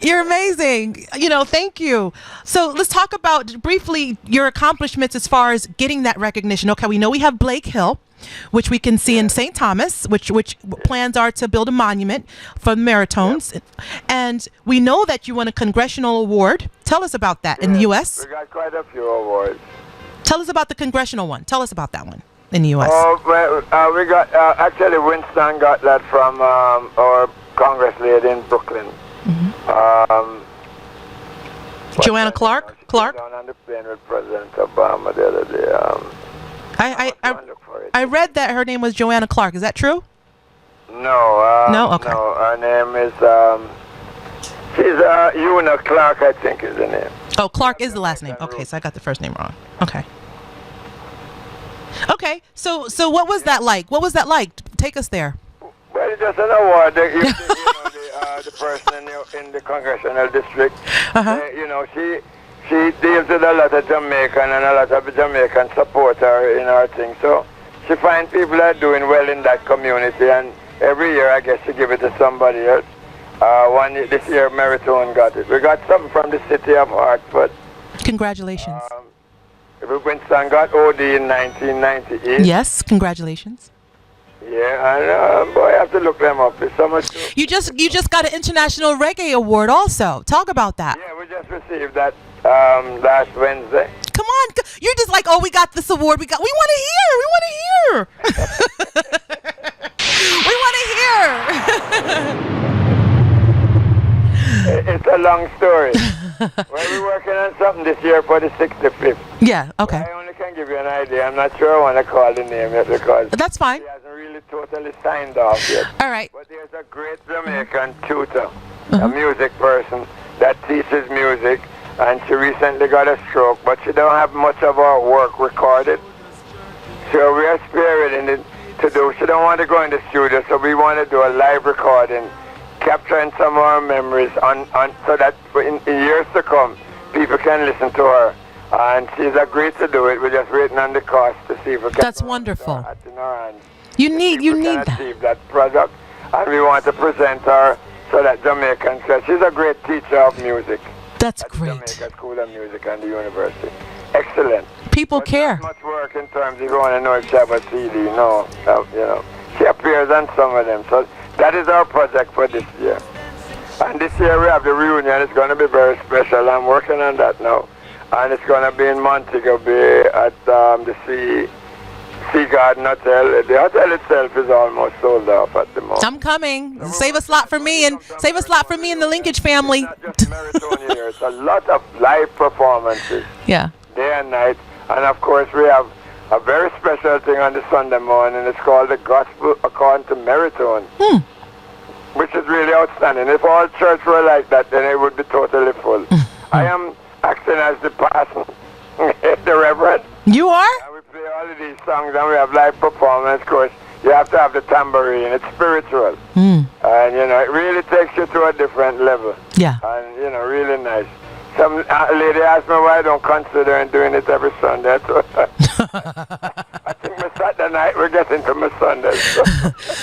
B: You're amazing. Thank you. So let's talk about briefly your accomplishments as far as getting that recognition. Okay, we know we have Blake Hill, which we can see in St. Thomas, which plans are to build a monument for the Merritones. Yep. And we know that you won a congressional award. Tell us about that in the U.S.
A: We got quite a few awards.
B: Tell us about the congressional one. Tell us about that one in the U.S.
A: Oh, well, we got, actually Winston got that from our Congress lady in Brooklyn.
B: Joanna Clark?
A: Clark? Down on the plane with President Obama the other day.
B: I read that her name was Joanna Clark. Is that true?
A: No.
B: No? Okay.
A: No, her name is, she's Una Clark, I think is the name.
B: Oh, Clark is the last name. Okay, so I got the first name wrong. Okay. Okay, so what was that like? What was that like? Take us there.
A: Well, it's just an award. The person in the congressional district, she deals with a lot of Jamaican and a lot of Jamaican support her in her thing. So she finds people that are doing well in that community, and every year I guess she give it to somebody else. This year Merritone got it. We got something from the city of Hartford.
B: Congratulations.
A: Winston got OD in 1998.
B: Yes, congratulations.
A: Yeah, and boy, I have to look them up. There's so much.
B: You just got an International Reggae Award also. Talk about that.
A: Yeah, we just received that last Wednesday.
B: Come on, you're just like, we got this award. We want to hear. We want to hear.
A: It's a long story. We're working on something this year for the 65th.
B: Yeah, okay.
A: I only can give you an idea. I'm not sure I want to call the name yet because
B: that's fine.
A: He hasn't really totally signed off yet.
B: All right.
A: But there's a great Jamaican tutor, a music person that teaches music, and she recently got a stroke, but she don't have much of her work recorded. So we are spearheading it to do. She don't want to go in the studio, so we want to do a live recording capturing some of our memories so that in years to come, people can listen to her. And she's agreed to do it. We're just waiting on the cost to see if we can.
B: That's wonderful.
A: In our hands.
B: You need that.
A: Achieve that product, and we want to present her so that Jamaicans. She's a great teacher of music.
B: That's
A: at
B: great.
A: Jamaica School of Music and the University. Excellent.
B: People care.
A: Not much work in terms if you want to know if she have a CD. No, you know, she appears on some of them. So that is our project for this year. And this year we have the reunion. It's going to be very special. I'm working on that now. And it's going to be in Montego Bay at the Sea Garden Hotel. The hotel itself is almost sold off at the moment.
B: I'm coming. So save a slot for me and save a slot for me and the Linkage family.
A: It's not just Merritone here. It's a lot of live performances.
B: Yeah.
A: Day and night. And of course we have a very special thing on the Sunday morning. It's called the Gospel According to Merritone. Which is really outstanding. If all church were like that, then it would be totally full. I am acting as the pastor, the reverend.
B: You are?
A: And we play all of these songs and we have live performance. Of course, you have to have the tambourine. It's spiritual. And, you know, it really takes you to a different level.
B: Yeah.
A: And, you know, really nice. Some lady asked me why I don't consider doing it every Sunday. So I think my Saturday night we're getting to my Sundays. So.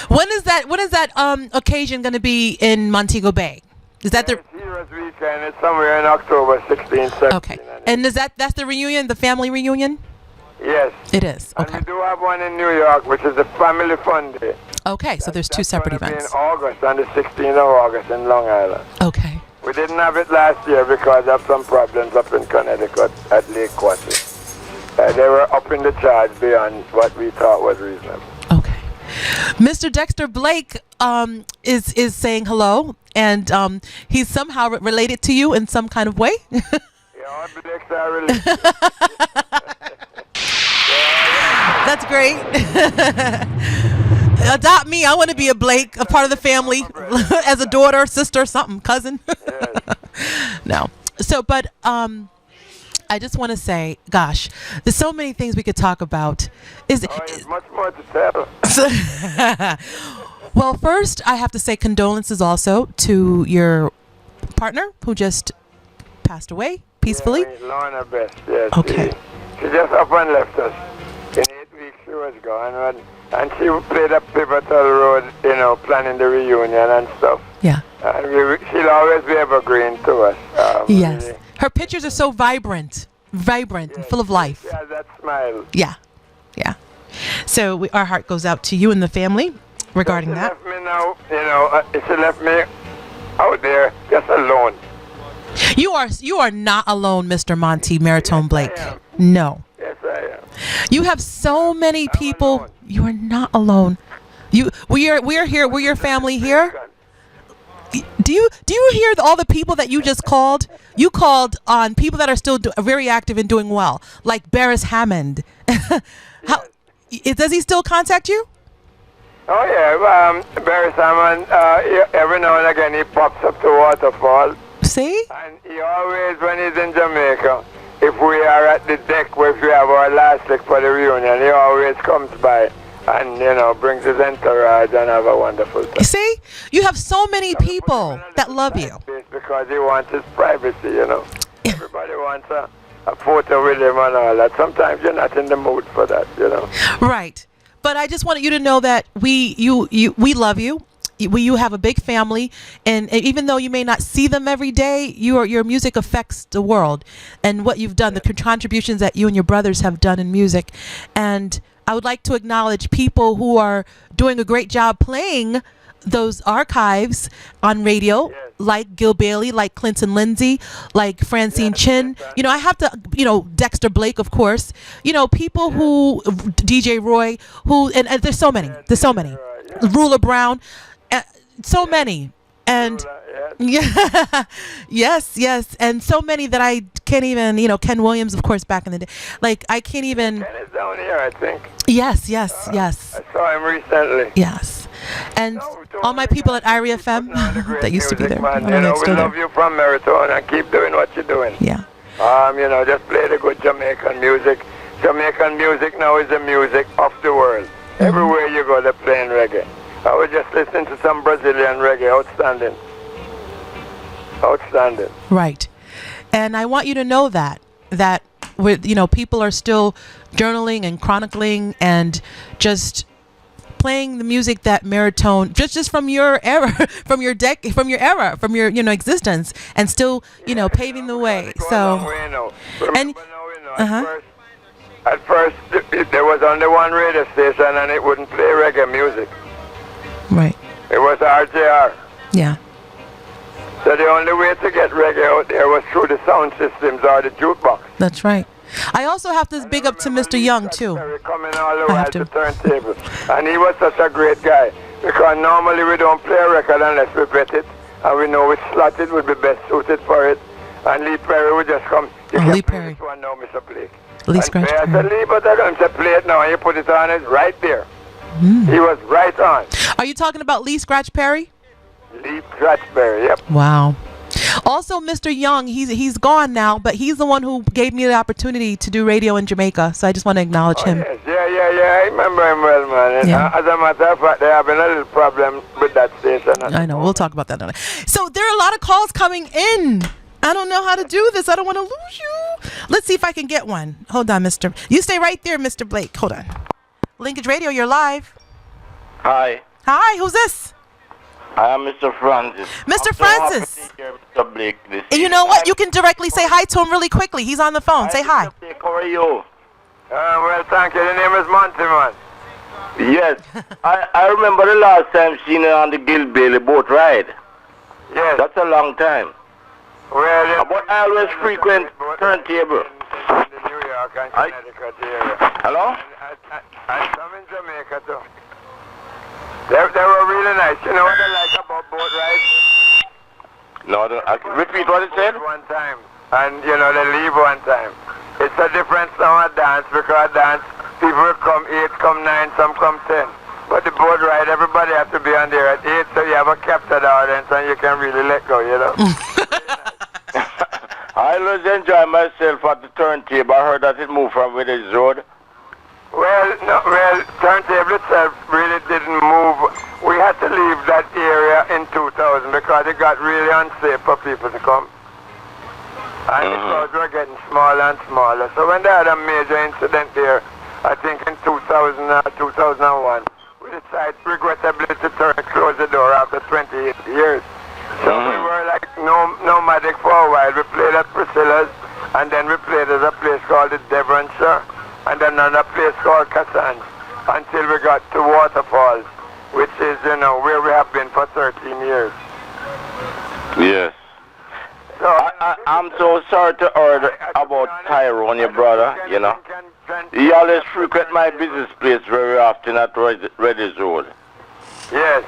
B: When is that occasion going to be in Montego Bay? Is that the
A: It's Heroes Weekend. It's somewhere in October 16th, 17th.
B: Okay. And that's the reunion, the family reunion?
A: Yes.
B: It is. Okay.
A: And we do have one in New York, which is the Family Fun Day.
B: Okay, so there's two separate
A: That's gonna
B: events.
A: be in August, on the 16th of August in Long Island.
B: Okay.
A: We didn't have it last year because of some problems up in Connecticut at Lake Quasi. They were up in the charge beyond what we thought was reasonable.
B: Okay. Mr. Dexter Blake is saying hello, and he's somehow related to you in some kind of way.
A: Yeah, all Blakes are related.
B: That's great. Adopt me. I want to be a Blake, a part of the family, as a daughter, sister, something, cousin.
A: Yes.
B: No. So, but I just want to say, gosh, there's so many things we could talk about.
A: There's much more to tell.
B: Well, first, I have to say condolences also to your partner who just passed away peacefully.
A: Yeah, Lorna Best, yes.
B: Okay.
A: She just up and left us. In 8 weeks she was gone. And she played a pivotal role, you know, planning the reunion and stuff.
B: Yeah.
A: And she'll always be evergreen to us.
B: Yes.
A: Really.
B: Her pictures are so vibrant and full of life.
A: She has that smile.
B: Yeah. Yeah. So our heart goes out to you and the family regarding that.
A: She left me now, you know, she left me out there just alone.
B: You are not alone, Mr. Monte Merritone Blake.
A: I am.
B: No.
A: Yes, I am.
B: You have so many people.
A: alone.
B: You are not alone. We are here. We're your family here. Do you hear all the people that you just called? You called on people that are still very active and doing well, like Barris Hammond. Does he still contact you?
A: Oh yeah, Barry Salmon, every now and again he pops up to Waterfall.
B: See?
A: And he always, when he's in Jamaica, if we are at the deck where we have our last lick for the reunion, he always comes by and, you know, brings his entourage and have a wonderful time.
B: See? You have so many people that love you.
A: Because he wants his privacy, you know. Everybody wants a photo with him and all that. Sometimes you're not in the mood for that, you know.
B: Right. But I just wanted you to know that we love you. You have a big family, and even though you may not see them every day, your music affects the world, and what you've done, the contributions that you and your brothers have done in music. And I would like to acknowledge people who are doing a great job playing those archives on radio, like Gil Bailey, like Clinton Lindsay, like Francine Chin. You know, I have to, Dexter Blake, of course. You know, people who, DJ Roy, who, and there's so many. There's so many. Ruler Brown, so many. And yes, and so many that I can't even, Ken Williams, of course, back in the day. Like, I can't even.
A: Ken is down here, I think.
B: Yes.
A: I saw him recently.
B: Yes. And all my people at IRI FM that used to be there.
A: Man. We love you from Merritone and keep doing what you're doing.
B: Yeah.
A: Just play the good Jamaican music. Jamaican music now is the music of the world. Everywhere you go, they're playing reggae. I was just listening to some Brazilian reggae. Outstanding. Outstanding.
B: Right. And I want you to know that with, people are still journaling and chronicling and just playing the music that Merritone, just from your era, from your existence, and still, paving the way. So, and
A: at first, there was only one radio station and it wouldn't play reggae music.
B: Right.
A: It was RJR.
B: Yeah.
A: So the only way to get reggae out there was through the sound systems or the jukebox.
B: That's right. I also have to big up to Mr. Young, too.
A: Coming all the way to the turntable. And he was such a great guy. Because normally we don't play a record unless we bet it. And we know which slot it would be best suited for it. And Lee Perry would just come.
B: Lee Perry.
A: This one now, Mr. Blake.
B: Lee Scratch
A: Perry. I said, Lee, but I don't say play it now. And you put it on, it's right there. He was right on.
B: Are you talking about Lee Scratch Perry?
A: Lee Scratch Perry, yep.
B: Wow. Also, Mr. Young, he's gone now, but he's the one who gave me the opportunity to do radio in Jamaica. So I just want to acknowledge him.
A: Yes. Yeah. I remember him well, man. And as a matter of fact, there have been a little problem with that station.
B: I know. We'll talk about that another. So there are a lot of calls coming in. I don't know how to do this. I don't want to lose you. Let's see if I can get one. Hold on, Mr. You stay right there, Mr. Blake. Hold on. Linkage Radio, you're live.
C: Hi.
B: Hi, who's this?
C: I am Mr. Francis.
B: Mr. Francis.
C: To take care of Mr. Blake this
B: And you know what? You can directly say hi to him really quickly. He's on the phone. Say hi.
C: Mr. Blake, how are you?
A: Well, thank you. The name is Monte, man.
C: Yes. I remember the last time seeing you on the Gil Bailey boat ride.
A: Yes.
C: That's a long time.
A: Well,
C: But I always frequent Turntable.
A: In the New York and Connecticut area.
C: Hello?
A: And some in Jamaica, too. They were really nice. You know what I like about boat rides?
C: No, repeat what it said?
A: One time. And, they leave one time. It's a different song of dance because dance, people come 8, come 9, some come 10. But the boat ride, everybody has to be on there at 8, so you have a captured audience and you can really let go,
C: I always enjoy myself at the turntable. I heard that it moved from Village Road.
A: Well, Turntable itself really didn't move. We had to leave that area in 2000 because it got really unsafe for people to come. And the crowds were getting smaller and smaller. So when they had a major incident there, I think in 2000 or 2001, we decided regrettably to close the door after 28 years. So we were like nomadic for a while. We played at Priscilla's, and then we played at a place called the Devonshire, and then another place called Cassans, until we got to Waterfalls, which is, where we have been for 13 years.
C: Yes. So I'm so sorry to hear about Tyrone, your brother, He always frequent my business place very often at Reddy's Road.
A: Yes.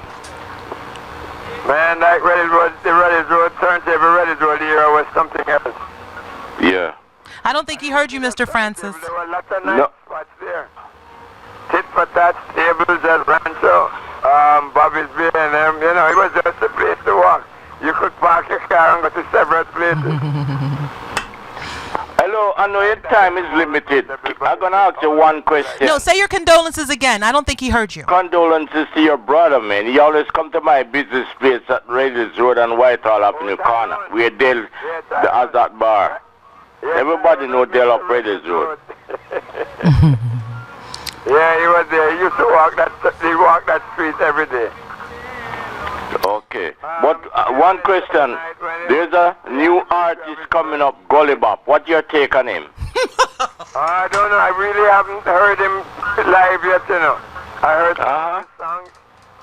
A: Man, like the Reddy's Road, Turntable Reddy's Road era was something else.
C: Yeah.
B: I don't think he heard you, Mr. Francis.
A: There were lots of nice spots there. Tit for tat, tables at Rancho, Bobby's Beer, and it was just a place to walk. You could park your car and go to several places.
C: Hello, I know your time is limited. I'm going to ask you one question.
B: No, say your condolences again. I don't think he heard you.
C: Condolences to your brother, man. He always come to my business place at Reddy's Road and Whitehall Avenue corner. Where Dale, the Azat Bar. Everybody know Dale up Reddy's Road.
A: Yeah, he was there. He used to walk that street every day.
C: Okay. But one question. There's a new artist coming up, Gully Bop. What's your take on him?
A: I don't know. I really haven't heard him live yet, I heard some songs,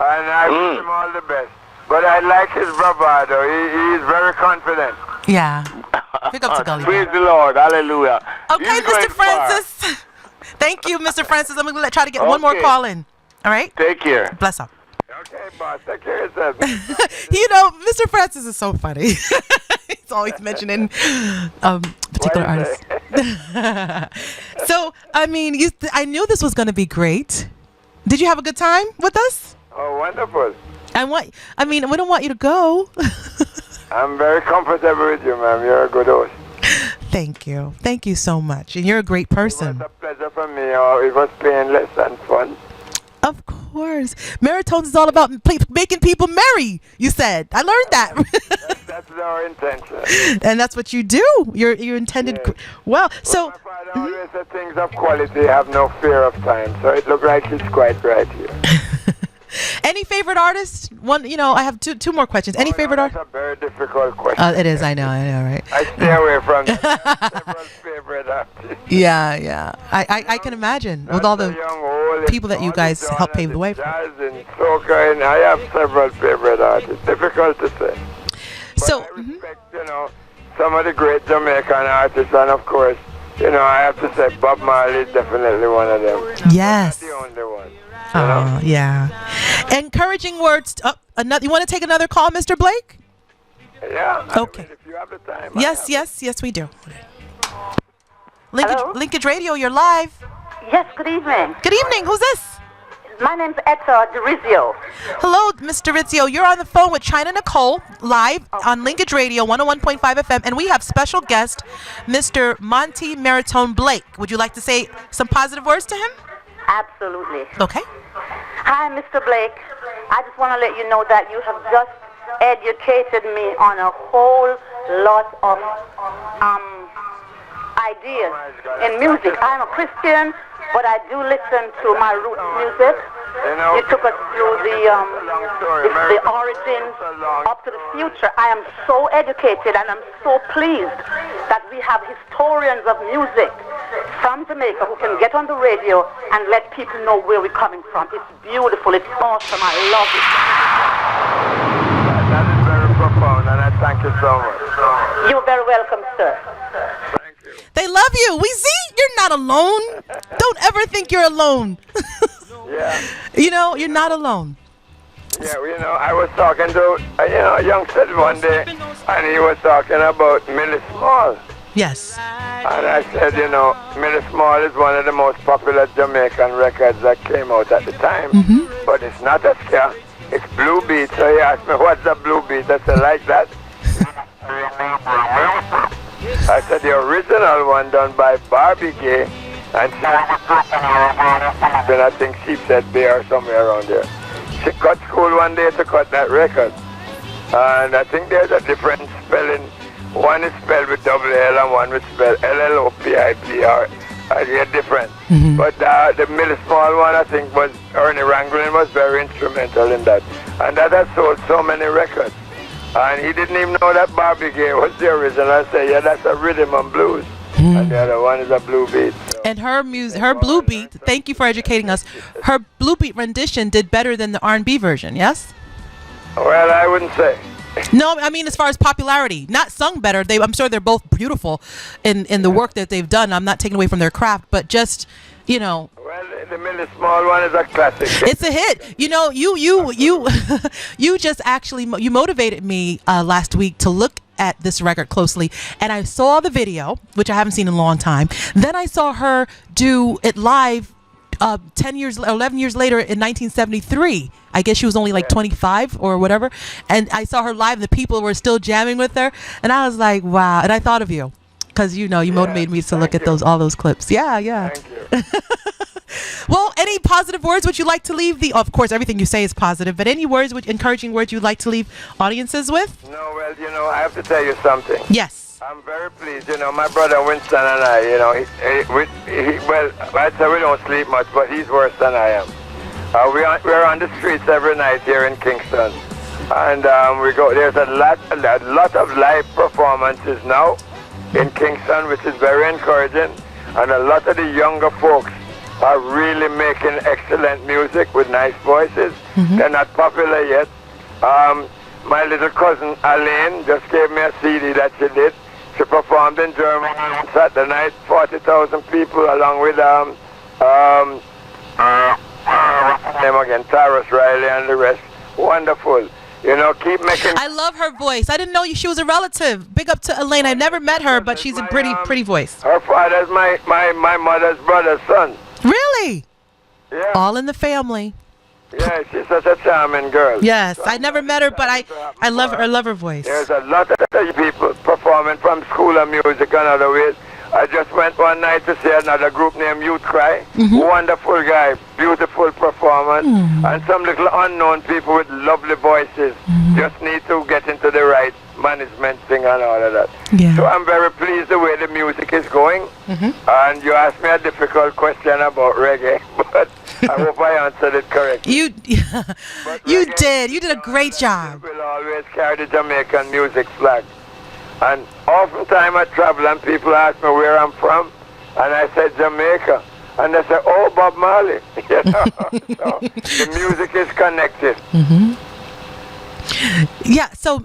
A: and I wish him all the best. But I like his bravado. He is very confident.
B: Yeah. Pick up to Gully Bop.
C: Praise the Lord. Hallelujah.
B: Okay, Mr. Francis. Thank you, Mr. Francis. I'm going to try to get one more call in. All right?
C: Take care.
B: Bless up.
A: Okay, boss. Take care of yourself.
B: Mr. Francis is so funny. He's always mentioning particular artists. So, I I knew this was going to be great. Did you have a good time with us?
A: Oh, wonderful.
B: We don't want you to go.
A: I'm very comfortable with you, ma'am. You're a good host.
B: Thank you. Thank you so much. And you're a great person.
A: It was a pleasure for me. It was painless and fun.
B: Of course. course. Merritones is all about making people merry, you said. I learned that.
A: That's our intention.
B: And that's what you do. Your intended.
A: Yes.
B: Well, so.
A: My father always said things of quality have no fear of time, so it looks like it's quite right here.
B: Any favorite artist? One, I have two more questions. Any favorite artist?
A: That's a very difficult question.
B: It is. I know, right?
A: I stay away from that. I have several favorite artists.
B: Yeah. I can imagine with all the people that you guys helped pave the way for.
A: Jazz and soca, and I have several favorite artists. Difficult to say.
B: So,
A: but I respect, some of the great Jamaican artists, and of course, I have to say Bob Marley is definitely one of them.
B: Yes.
A: Not the only one.
B: Oh, yeah. Encouraging words. You want to take another call, Mr. Blake?
A: Yeah.
B: Okay.
A: If you have the time.
B: Yes, we do.
D: Hello?
B: Linkage Radio, you're live.
D: Yes, good evening.
B: Good evening. Who's this?
D: My name's Etta DeRizio.
B: Hello, Mr. Rizzio. You're on the phone with CHYNA Nicole, live on Linkage Radio, 101.5 FM, and we have special guest, Mr. Monte Merritone Blake. Would you like to say some positive words to him?
D: Absolutely.
B: Okay.
D: Hi, Mr. Blake. I just want to let you know that you have just educated me on a whole lot of ideas in music. I'm a Christian, but I do listen to my roots music. You took us through the origins up to the future. I am so educated and I'm so pleased that we have historians of music from Jamaica who can get on the radio and let people know where we're coming from. It's beautiful. It's awesome. I love it.
A: That is very profound, and I thank you so much.
D: You're very welcome, sir.
A: Thank you.
B: They love you. We see you're not alone. Don't ever think you're alone.
A: Yeah.
B: You're not alone.
A: Yeah, I was talking to a youngster one day, and he was talking about Millie Small.
B: Yes.
A: And I said, Millie Small is one of the most popular Jamaican records that came out at the time.
B: Mm-hmm.
A: But it's not a ska, it's blue beat. So he asked me, what's a blue beat? I said, like that. I said, the original one done by Barbie Gay, and I think Sheepshead Bay or somewhere around there. She cut school one day to cut that record. And I think there's a different spelling. One is spelled with double L and one is spelled LLOPIPR. They're different.
B: Mm-hmm.
A: But the Millie Small one, I think, was Ernie Ranglin was very instrumental in that. And that has sold so many records. And he didn't even know that Barbie Gay was the original. I said, yeah, that's a rhythm and blues.
B: Mm-hmm.
A: And the other one is a blue beat. So.
B: And her music, her blue beat, thank you for educating us. Her blue beat rendition did better than the R&B version, yes?
A: Well, I wouldn't say.
B: No, I mean as far as popularity, not sung better. I'm sure they're both beautiful in the work that they've done. I'm not taking away from their craft, but just Well,
A: the Millie Small one is a classic.
B: It's a hit. You just actually you motivated me last week to look at this record closely, and I saw the video, which I haven't seen in a long time. Then I saw her do it live 11 years later in 1973. I guess she was only like 25 or whatever. And I saw her live and the people were still jamming with her. And I was like, wow. And I thought of you because, you motivated me to look at all those clips. Yeah.
A: Thank you.
B: Well, any positive words would you like to leave of course, everything you say is positive, but any encouraging words you'd like to leave audiences with?
A: No, well, I have to tell you something.
B: Yes.
A: I'm very pleased. My brother Winston and I, I'd say we don't sleep much, but he's worse than I am. We're on the streets every night here in Kingston, and there's a lot of live performances now in Kingston, which is very encouraging, and a lot of the younger folks are really making excellent music with nice voices. Mm-hmm. They're not popular yet. My little cousin Alain just gave me a CD that she did. She performed in Germany on Saturday night, 40,000 people, along with name again, Tyrus Riley and the rest. Wonderful. Keep making.
B: I love her voice. I didn't know she was a relative. Big up to Elaine. I've never met her, but she's a pretty voice.
A: Her father's my mother's brother's son.
B: Really?
A: Yeah.
B: All in the family.
A: Yeah, she's such a charming girl.
B: Yes, I never met her, but I love her. I love her voice.
A: There's a lot of people performing from School of Music and other ways. I just went one night to see another group named Youth Cry. Wonderful guy, beautiful performance, and some little unknown people with lovely voices. Just need to get into the right management thing and all of that.
B: Yeah.
A: So I'm very pleased the way the music is going. And you asked me a difficult question about reggae, but I hope I answered it correctly.
B: You did. You did a great job.
A: We'll always carry the Jamaican music flag. And oftentimes I travel and people ask me where I'm from, and I say Jamaica. And they say, oh, Bob Marley. You know? So the music is connected.
B: Yeah, so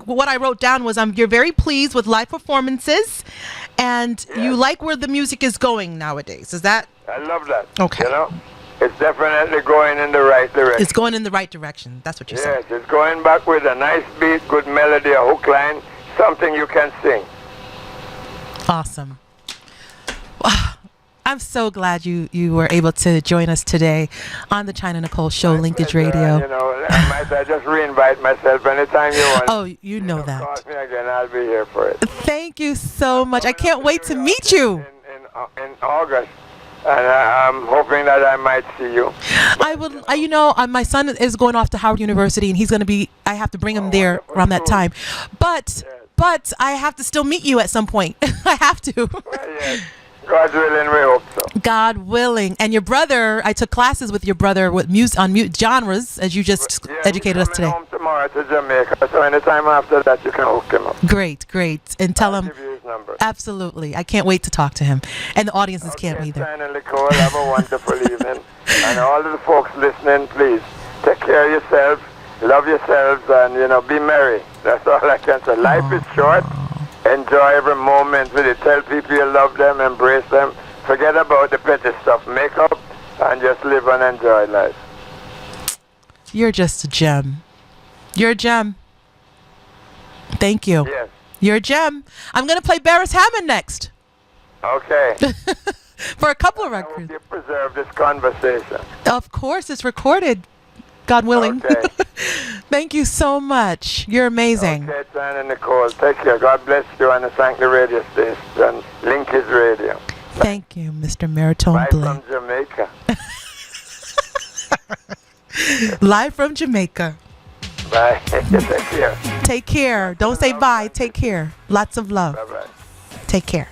B: what I wrote down was you're very pleased with live performances, and you like where the music is going nowadays. Is that?
A: I love that.
B: Okay.
A: You know, it's definitely going in the right direction.
B: It's going in the right direction. That's what you said.
A: Yes, it's going back with a nice beat, good melody, a hook line, something you can sing.
B: Awesome. I'm so glad you were able to join us today on the CHYNA NICOLE Show, Linkage Radio.
A: You know, I just reinvite myself anytime you want.
B: Oh, you know that.
A: Call me again, I'll be here for it.
B: Thank you so much. I can't wait to meet you.
A: In August. And I'm hoping that I might see you.
B: I would, my son is going off to Howard University, and he's going to be, I have to bring him there around that time. But I have to still meet you at some point. I have to.
A: Well, yes. God willing, we hope so.
B: God willing. And your brother, I took classes with your brother with on genres, as you just educated us today.
A: Home tomorrow to Jamaica, so anytime after that you can hook him up.
B: Great. And tell him.
A: Give you his number.
B: Absolutely. I can't wait to talk to him. And the audiences can't either.
A: CHYNA NICOLE, have a wonderful evening. And all of the folks listening, please take care of yourselves, love yourselves, and, be merry. That's all I can say. Life is short. Enjoy every moment with it. Tell people you love them, embrace them. Forget about the petty stuff. Make up and just live and enjoy life.
B: You're just a gem. You're a gem. Thank you.
A: Yes.
B: You're a gem. I'm going to play Beres Hammond next.
A: Okay.
B: For a couple of
A: I
B: records.
A: hope you preserve this conversation.
B: Of course, it's recorded. God willing.
A: Okay.
B: Thank you so much. You're amazing.
A: Okay, CHYNA NICOLE. Take care. God bless you, and thank the radio station, Linkage Radio.
B: Thank you, Mr. Merritone
A: Bye
B: Blake.
A: from Jamaica.
B: Live from Jamaica.
A: Bye. Take care.
B: Take care. Don't say bye. Take care. Lots of love.
A: Bye-bye.
B: Take care.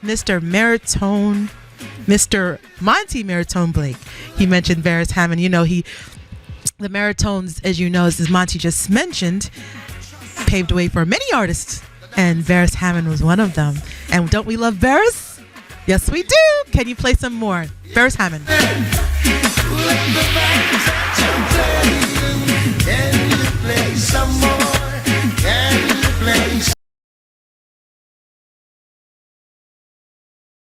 B: Mr. Merritone, Mr. Monte Merritone Blake. He mentioned Beres Hammond. The Merritones, as you know, as Monte just mentioned, paved the way for many artists, and Beres Hammond was one of them. And don't we love Beres? Yes, we do. Can you play some more? Beres Hammond.